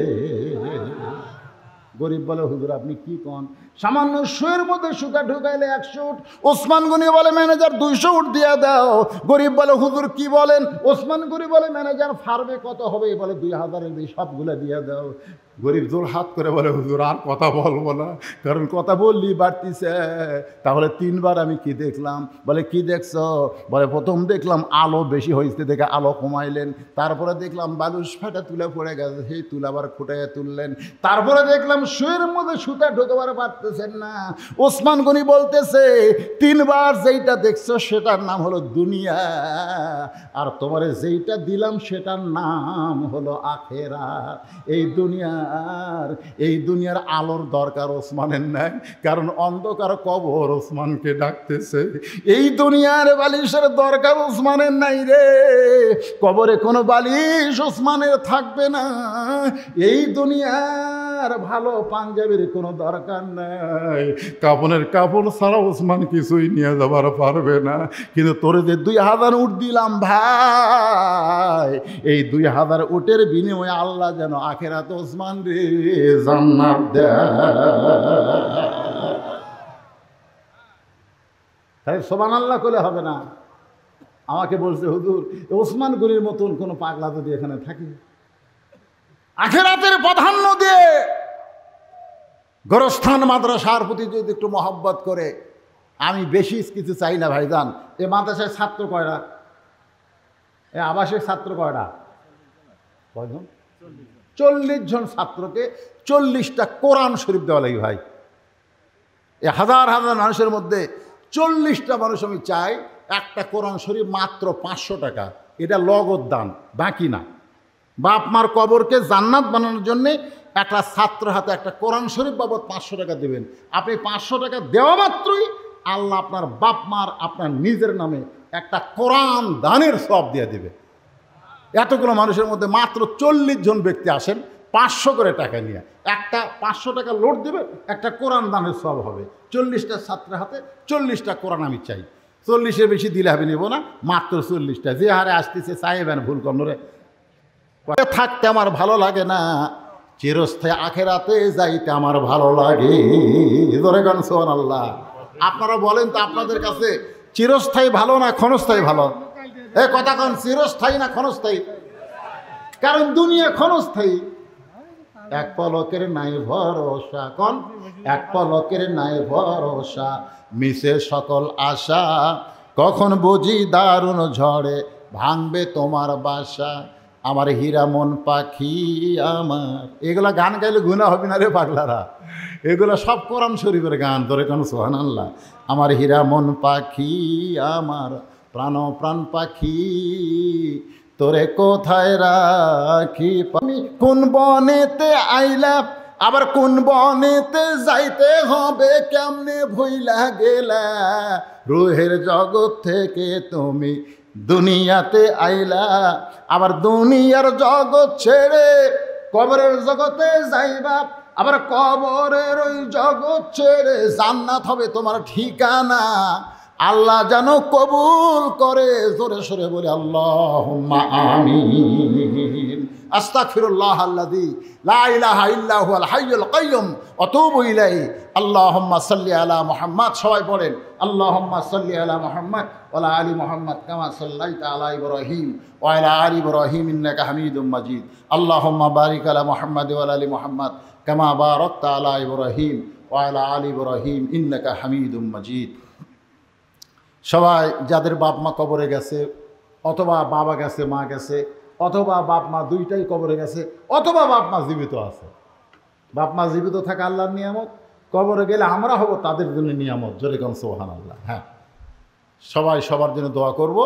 গরিব বলে হুজুর আপনি কি কন, সামান্য শুয়ের মধ্যে সুতা ঢুকাইলে 100 উট। ওসমান গনি বলে ম্যানেজার 200 উট দিয়া দাও। গরিব বলে হুজুর কি বলেন? ওসমান গনি বলে ম্যানেজার ফার্মে কত হবে? বলে 2000-এর বেশি, সবগুলো দিয়া দাও। গরিব জোর হাত করে বলে হুজুর আর কথা বলবো না, কারণ কথা বললি বাড়তিছে। তাহলে 3বার আমি কি দেখলাম? বলে কি দেখছ? বলে প্রথম দেখলাম আলো বেশি হয়েছে দেখে আলো কমাইলেন, তারপরে দেখলাম বালুস ফাটা তুলে পড়ে গেছে, সেই তুলে আবার খুঁটাইয়া তুললেন, তারপরে দেখলাম শুয়ের মধ্যে সুতা ঢোকাবার পারতেছেন না। ওসমান গনি বলতেছে 3বার যেইটা দেখছো সেটার নাম হলো দুনিয়া, আর তোমারে যেইটা দিলাম সেটার নাম হলো আখেরাত। এই দুনিয়ার আলোর দরকার ওসমানের নাই, কারণ অন্ধকার কবর ওসমানকে ডাকতেছে। এই দুনিয়ার বালিশের দরকার ওসমানের নাই রে, কবরে কোনো বালিশ ওসমানের থাকবে না। এই দুনিয়ার ভালো পাঞ্জাবির কোনো দরকার নাই, কাপড়ের কাপড় ছাড়া ওসমান কিছুই নিয়ে যাবার পারবে না। কিন্তু তোরে যে 2000 উট দিলাম ভাই, এই 2000 উটের বিনিময়ে আল্লাহ যেন আখেরাতে ওসমান রে জান্নাত দেয়। তাই সুবহানাল্লাহ কইলে হবে না। আমাকে বলছে হুজুর ওসমান গনির মতন কোনো পাগলা যদি এখানে থাকে, আখেরাতের প্রাধান্য দিয়ে গোরস্থান মাদ্রাসার প্রতি যদি একটু মহব্বত করে, আমি বেশি কিছু চাই না ভাইজান। এ মাদ্রাসায় ছাত্র কয়টা? এ আবাসিক ছাত্র কয়টা? কয়জন? 40 জন ছাত্রকে 40টা কোরআন শরীফ দেওয়া লাগে ভাই। এ হাজার হাজার মানুষের মধ্যে 40টা মানুষ আমি চাই একটা কোরআন শরীফ মাত্র 500 টাকা, এটা লগদ দান, বাকি না। বাপ মার কবরকে জান্নাত বানানোর জন্যে একটা ছাত্র হাতে একটা কোরআন শরীফ বাবদ 500 টাকা দেবেন। আপনি 500 টাকা দেওয়া মাত্রই আল্লাহ আপনার বাপ মার আপনার নিজের নামে একটা কোরআন দানের সওয়াব দিয়ে দেবে। এতগুলো মানুষের মধ্যে মাত্র 40 জন ব্যক্তি আসেন 500 করে টাকা নিয়ে, একটা 500 টাকা লোড দেবে, একটা কোরআন দানের সওয়াব হবে। 40টা ছাত্রের হাতে 40টা কোরআন আমি চাই। 40-এর বেশি দিলে হবে নেব না, মাত্র 40টা। যে হারে আসতেছে চাইবেন ভুল কর্ণরে থাকতে আমার ভালো লাগে না, চিরস্থায়ী আখেরাতে যাইতে আমার ভালো লাগে। ধরে গান সুবহানাল্লাহ। আপনারা বলেন তো আপনাদের কাছে চিরস্থায়ী ভালো না ক্ষণস্থায়ী ভালো? এ কথা কোন, চিরস্থায়ী না ক্ষণস্থায়ী? কারণ দুনিয়া ক্ষণস্থায়ী। এক পলকের নাই ভরসা, কোন এক পলকের নাই ভরসা, মিশে সকল আশা, কখন বুঝি দারুণ ঝড়ে ভাঙবে তোমার বাসা, আমার হীরা মন পাখি আমার। এগুলা গান গাইলে গুনাহ হবে না রে পাগলারা, এগুলো সব কোরআন শরীফের গান। ধরে কেন সুবহানাল্লাহ। আমার হীরা মন পাখি আমার, প্রাণ প্রাণ পাখি, তোরে কোথায় রাখি? আমি কোন বনেতে আইলা, আবার কোন বনেতে যাইতে হবে, কেমনে ভুইলা গেলা, রুহের জগৎ থেকে তুমি দুনিয়াতে আইলা, আবার দুনিয়ার জগৎ ছেড়ে কবরের জগতে যাইবা, আবার কবরের ওই জগৎ ছেড়ে জান্নাত হবে তোমার ঠিকানা। আল্লাহ যেন কবুল করে, জোরে সোরে বলে আল্লাহুম্মা আমিন। আস্তাগফিরুল্লাহ আল্লাযী লা ইলাহা ইল্লা হুয়াল হাইয়ুল কাইয়্যুম ওয়া আতুবু ইলাইহি। আল্লাহুম্মা সাল্লি আলা মুহাম্মাদ। সবাই পড়েন আল্লাহুম্মা সাল্লি আলা মুহাম্মাদ ওয়া আলা আলি মুহাম্মাদ কামা সাল্লাইতা আলা ইব্রাহিম ওয়া আলা আলি ইব্রাহিম ইন্নাকা হামিদুম মাজিদ। আল্লাহুম্মা বারিক আলা মুহাম্মাদ ওয়া আলা আলি মুহাম্মাদ কামা বারাকতা আলা ইব্রাহিম ওয়া আলা আলি ইব্রাহিম ইন্নাকা হামিদুম মাজিদ। সবাই যাদের বাপ মা কবরে গেছে, অথবা বাবা গেছে মা গেছে, অথবা বাপ মা দুইটাই কবরে গেছে, অথবা বাপ মা জীবিত আছে, বাপ মা জীবিত থাকা আল্লাহর নিয়ামত, কবরে গেলে আমরা হব তাদের জন্য নিয়ামত। জোরে কোন সুবহানাল্লাহ। হ্যাঁ, সবাই সবার জন্য দোয়া করব।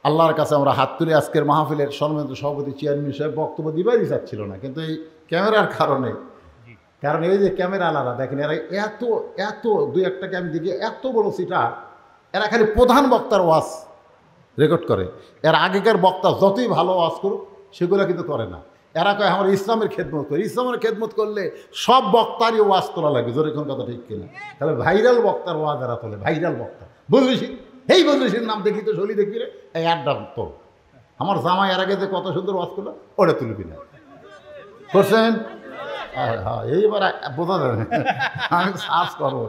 আল্লাহর কাছে আমরা হাত তুলে আজকের মাহফিলের সম্মানিত সভাপতি চেয়ারম্যান সাহেব বক্তব্য দিবারই চাচ্ছিল না, কিন্তু এই ক্যামেরার কারণে, কারণ এই যে ক্যামেরা আলাদা দেখেন, এরা এত এত দুই একটাকে আমি দেখি এত বড় সিটার, এরা খালি প্রধান বক্তার ওয়াজ রেকর্ড করে। এর আগেকার বক্তা যতই ভালো ওয়াজ করুক সেগুলো কিন্তু করে না। এরা কয় আমরা ইসলামের খেদমত করি। ইসলামের খেদমত করলে সব বক্তারই ওয়াজ তোলা লাগে। জোরে কোন কথা ঠিক কিনা? তাহলে ভাইরাল বক্তার ওয়াজ এরা তোলে, ভাইরাল বক্তা। বুঝলিস এই বললিসের নাম দেখি তো শলি দেখবি রে, এই আড্ডা তো আমার জামাই এর আগে যে কত সুন্দর ওয়াজ করলো ওটা তুলবি না করছেন। হ্যাঁ, এইবার বোঝা যাবে, আমি সার্চ করবো।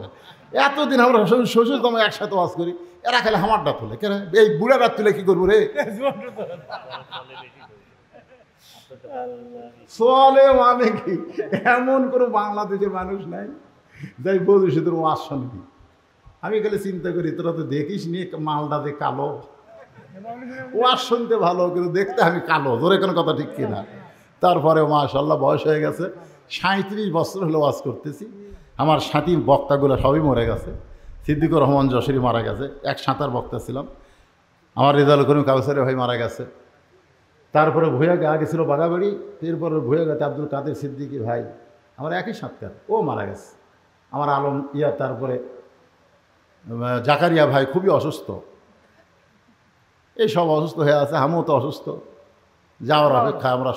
এতদিন আমরা শ্বশুর জামাই একসাথে ওয়াজ করি, এরা খালি আমারটা তুলে কেন? এই বুড়াটা তুলে কি করবো রে? চলে মানে কি, এমন কোনো বাংলাদেশের মানুষ নাই যাই বলিস তোর ওয়াজ শুনবি। আমি খালি চিন্তা করি তোরা তো দেখিস নি মালটা যে কালো, ওয়াজ শুনতে ভালো কিন্তু দেখতে আমি কালো। ধরে কোনো কথা ঠিক কিনা? তারপরে মাশাআল্লাহ বয়স হয়ে গেছে, 37 বছর হলো ওয়াজ করতেছি। আমার সাথী বক্তাগুলো সবই মরে গেছে। সিদ্দিকুর রহমান যশোরী মারা গেছে, এক সাঁতার বক্তা ছিলাম। আমার রেজাউল করিম কাউসারি ভাই মারা গেছে। তারপরে ভুয়া গা গেছিলো বাগাবাড়ি, এরপরে ভুয়া গাতে আব্দুল কাদের সিদ্দিকী ভাই, আমার একই সাঁতার, ও মারা গেছে। আমার আলম ইয়া, তারপরে জাকারিয়া ভাই খুবই অসুস্থ। এই সব অসুস্থ হয়ে আছে, আমিও তো অসুস্থ। যাওয়ার অপেক্ষায় আমরা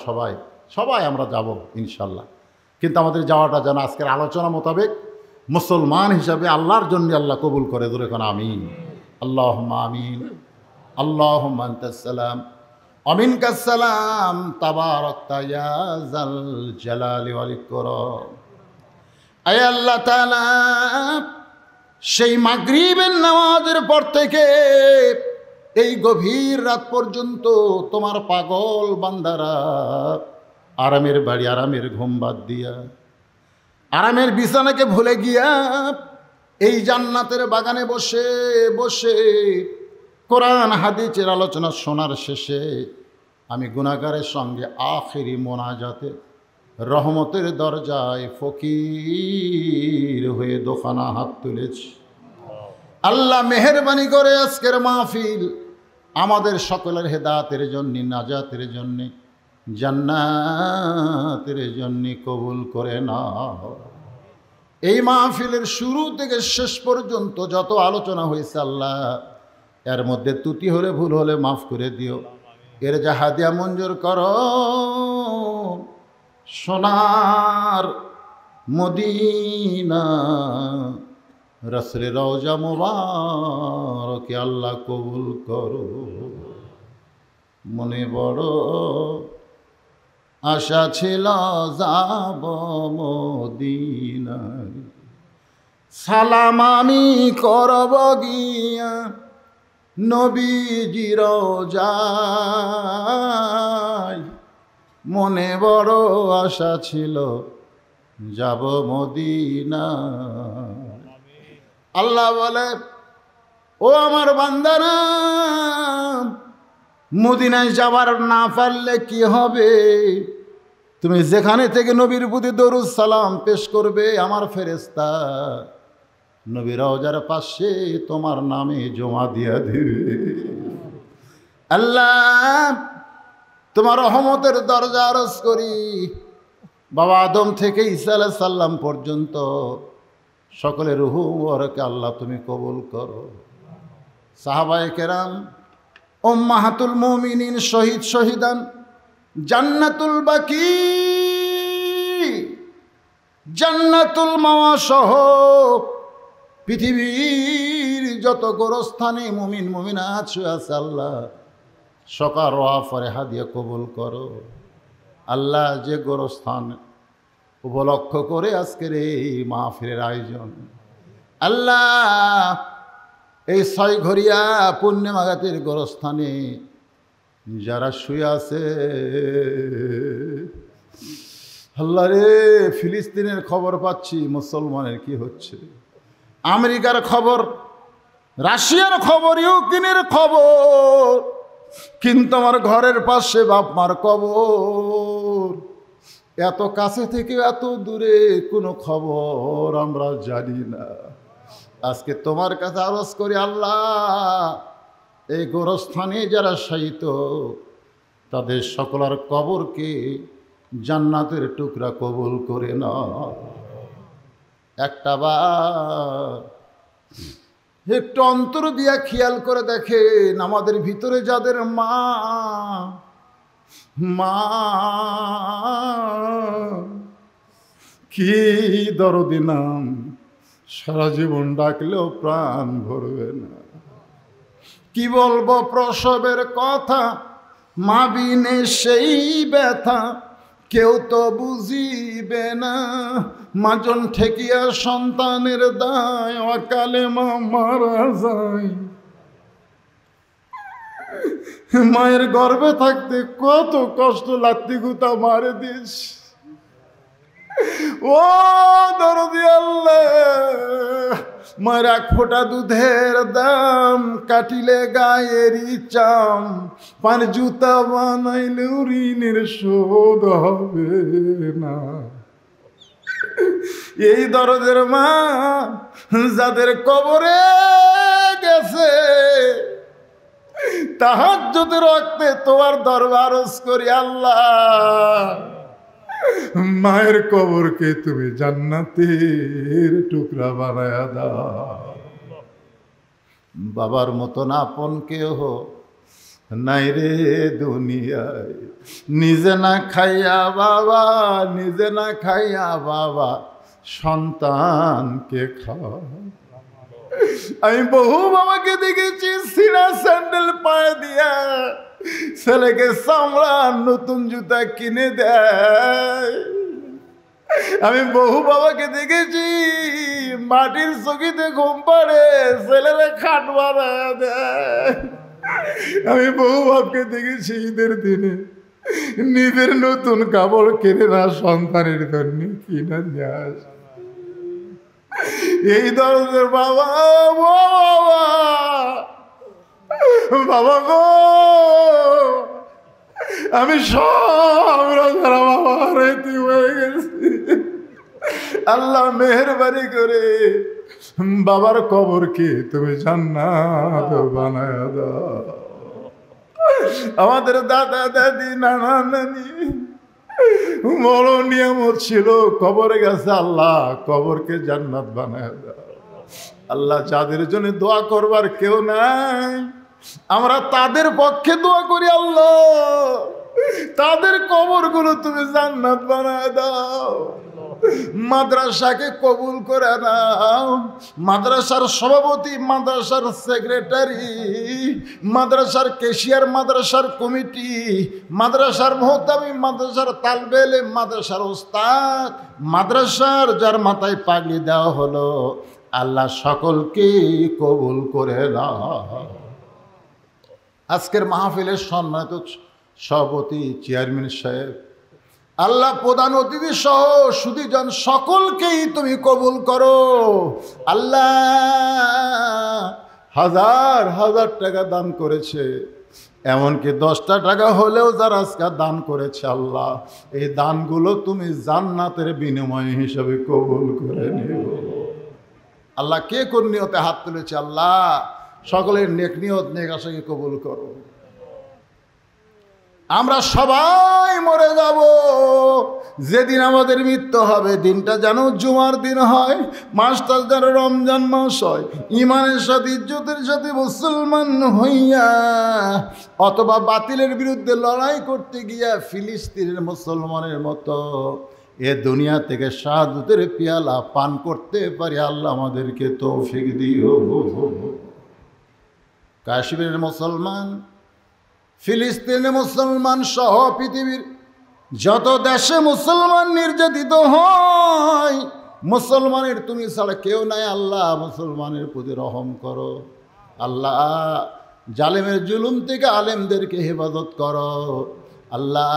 সবাই আমরা যাব ইনশাল্লাহ। কিন্তু আমাদের যাওয়াটা যেন আজকের আলোচনা মোতাবেক মুসলমান হিসাবে আল্লাহর জন্য আল্লাহ কবুল করে। ধরে কোন আমিন, আল্লাহুম্মা আমিন। আল্লাহুম্মা আনতাস সালাম আমিনকাস সালাম তাবারাকতা ইয়া যাল জালালি ওয়াল ইকরাম। আয় আল্লাহ তাআলা, সেই মাগরিবের নামাজের পর থেকে এই গভীর রাত পর্যন্ত তোমার পাগল বান্দারা আরামের বাড়ি, আরামের ঘুম বাদ দিয়া, আরামের বিছানাকে ভুলে গিয়া এই জান্নাতের বাগানে বসে বসে কোরআন হাদিসের আলোচনা শোনার শেষে আমি গুনাহগারের সঙ্গে আখেরি মোনাজাতে রহমতের দরজায় ফকির হয়ে দোকানা হাত তুলেছি। আল্লাহ মেহেরবানি করে আজকের মাহফিল আমাদের সকলের হেদায়েতের জন্য, নাজাতের জন্য, জান্নাতের জন্য কবুল করে নাও। এই মাহফিলের শুরু থেকে শেষ পর্যন্ত যত আলোচনা হয়েছে আল্লাহ, এর মধ্যে ত্রুটি হলে ভুল হলে মাফ করে দিও। এর যা হাদিয়া মঞ্জুর করো। সোনার মদিনা রাসূলের রওজা মুবারকে আল্লাহ কবুল করো। মনে বড় আশা ছিল যাব মদিনায়, সালাম আমি করব গিয়া নবীজির রওজায়। মনে বড় আশা ছিল যাব মদিনা। আল্লাহ বলে, ও আমার বান্দারা, মদিনায় যাবার না পারলে কি হবে? তুমি যেখানে থেকে নবীর প্রতি দরুদ সালাম পেশ করবে, আমার ফেরেশতা নবীর রওজার পাশে তোমার নামে জমা দিয়া দিবে। আল্লাহ, তোমার রহমতের দরজা আরজ করি। বাবা আদম থেকে ঈসা আলাইহিস সালাম পর্যন্ত সকলের রূহ মুবারকে আল্লাহ তুমি কবুল করো। সাহাবায়ে কেরাম, উম্মাহাতুল মুমিনিন, শহীদ শহীদান, জান্নাতুল বাকি, জান্নাতুল মাওয়া সহ পৃথিবীর যত গোরস্থানে মুমিন মুমিনাত আছে আল্লাহ সকার ওয়াফরে হাদিয়া কবুল করো। আল্লাহ, যে গোরস্থান উপলক্ষ করে আজকের এই মাহফিলের আয়োজন, আল্লাহ এই 6 ঘরিয়া পূর্ণিমাঘাতের গোরস্থানে যারা শুয়ে আছে আল্লাহ রে, ফিলিস্তিনের খবর পাচ্ছি মুসলমানের কি হচ্ছে, আমেরিকার খবর, রাশিয়ার খবর, ইউক্রেনের খবর, কিন্তু আমার ঘরের পাশে বাপ মার কবর। এত কাছে থেকে এত দূরে কোনো খবর আমরা জানি না। আজকে তোমার কাছে আরজ করি আল্লাহ, এই গোরস্থানে যারা শায়িত তাদের সকলের কবরকে জান্নাতের টুকরা কবুল করে না। একটা বার একটু অন্তর দিয়া খেয়াল করে দেখেন, আমাদের ভিতরে যাদের মা কি দরদি নাম, সারা জীবন ডাকলেও প্রাণ ভরবে না। কি বলবো প্রসবের কথা, মা বিনে সেই ব্যথা কেউ তো বুঝিবে না। মাজন ঠেকিয়া সন্তানের দায়, অকালে মা মারা যায়। মায়ের গর্ভে থাকতে কত কষ্ট, লাত্তি গুতা মারে দিস। ও দরদি আল্লাহ, মায়ের এক ফোঁটা দুধের দাম, কাটিলে গায়েরই চাম, পান জুতা বানাইলে ঋণের শোধ হবে না। এই দরদের মা যাদের কবরে গেছে, তাহাজ্জুদের রক্তে তোমার দরবার করি আল্লাহ, মায়ের কবরকে তুমি জান্নাতের টুকরা বানায়া দাও। বাবার মতন আপন কেহ নাই রে দুনিয়ায়, নিজে না খাইয়া বাবা, নিজে না খাইয়া বাবা সন্তানকে খাওয়া। আমি বহু বাবাকে দেখেছি সিনা স্যান্ডেল পায়ে দিয়া ছেলেকে চামড়া নতুন জুতা কিনে দেয়। আমি বহু বাবাকে দেখেছি মাটির চকিতে ঘুম পাড়ে ছেলেরা খাট বানায় দেয়। আমি বহু বাপকে দেখেছি ঈদের দিনে নিজের নতুন কাপড় কিনে না সন্তানের জন্য কিনে নিয়ে আসে। এই দরদের বাবা, বাবা গো, আমি সব রাজারা বাবা রেতি হয়ে গেছি। আল্লাহ মেহেরবানি করে বাবার কবরকে তুমি জান্নাত বানায়া দাও। আমাদের দাদা দাদি নানা নানি বড় নিয়ামত ছিল, কবরে গেছে, আল্লাহ কবরকে জান্নাত বানায় দাও। আল্লাহ যাদের জন্য দোয়া করবার কেউ নাই, আমরা তাদের পক্ষে দোয়া করি আল্লাহ, তাদের কবরগুলো তুমি জান্নাত বানায় দাও। মাদ্রাসাকে কবুল করে নাও, মাদ্রাসার সভাপতি, মাদ্রাসার সেক্রেটারি, মাদ্রাসার ক্যাশিয়ার, মাদ্রাসার কমিটি, মাদ্রাসার মুহতামি, মাদ্রাসার তালবে ইলম, মাদ্রাসার ওস্তাদ, মাদ্রাসার যার মাথায় পাগড়ি দেওয়া হলো, আল্লাহ সকলকে কবুল করে নাও। আজকের মাহফিলের সম্মানিত সভাপতি চেয়ারম্যান সাহেব, আল্লাহ প্রধান অতিথি সহ সুধীজন সকলকেই তুমি কবুল করো। আল্লাহ হাজার হাজার টাকা দান করেছে, এমনকি 10টা টাকা হলেও যারা আজকে দান করেছে, আল্লাহ এই দানগুলো তুমি জান্নাতের বিনিময় হিসাবে কবুল করে নিও। আল্লাহ কে কোন নিয়তে হাত তুলেছে, আল্লাহ সকলের নেক নিয়ত নেক আশাকে কবুল করো। আমরা সবাই মরে যাব, যেদিন আমাদের মৃত্যু হবে দিনটা যেন জুমার দিন হয়, মাসটা যেন রমজান মাস হয়, ইমানের সাথে ইজ্জতের সাথে মুসলমান হইয়া, অথবা বাতিলের বিরুদ্ধে লড়াই করতে গিয়া ফিলিস্তিনের মুসলমানের মতো এ দুনিয়া থেকে শাহাদাতের পেয়ালা পান করতে পারি। আল্লাহ আমাদেরকে তৌফিক দিও। কাশ্মীরের মুসলমান, ফিলিস্তিনের মুসলমান সহ পৃথিবীর যত দেশে মুসলমান নির্যাতিত হয়, মুসলমানের তুমি ছাড়া কেউ নাই, আল্লাহ মুসলমানের প্রতি রহম করো। আল্লাহ জালেমের জুলুম থেকে আলেমদেরকে হেফাজত করো। আল্লাহ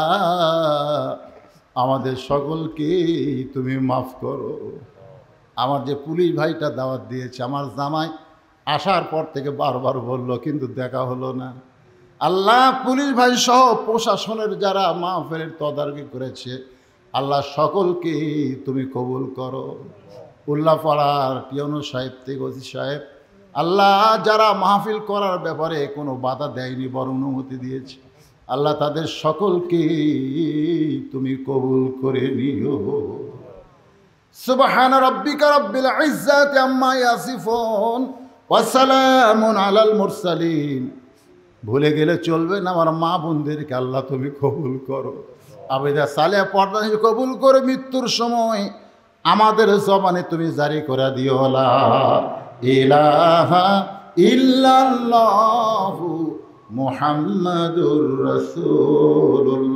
আমাদের সকলকে তুমি মাফ করো। আমার যে পুলিশ ভাইটা দাওয়াত দিয়েছে, আমার জামাই আসার পর থেকে বারবার বলল, কিন্তু দেখা হলো না। আল্লাহ পুলিশ ভাই সহ প্রশাসনের যারা মাহফিলের তদারকি করেছে, আল্লাহ সকলকে তুমি কবুল করো। উল্লাপাড়ার পিয়নো সাহেব থেকে ওসি সাহেব, আল্লাহ যারা মাহফিল করার ব্যাপারে কোনো বাধা দেয়নি বরং অনুমতি দিয়েছে, আল্লাহ তাদের সকলকে তুমি কবুল করে নিও। সুবহান রাব্বিকা রাব্বিল ইজ্জাতি আম্মা ইয়াসিফুন ওয়া সালামুন আলাল মুরসালিন। ভুলে গেলে চলবে না, আমার মা বোনদেরকে আল্লাহ তুমি কবুল করো। আবেদা সালেহ পর্দা কবুল করে মৃত্যুর সময় আমাদের জবানে তুমি জারি করে দিও লা ইলাহা ইল্লাল্লাহু মুহাম্মাদুর রাসূলুল্লাহ।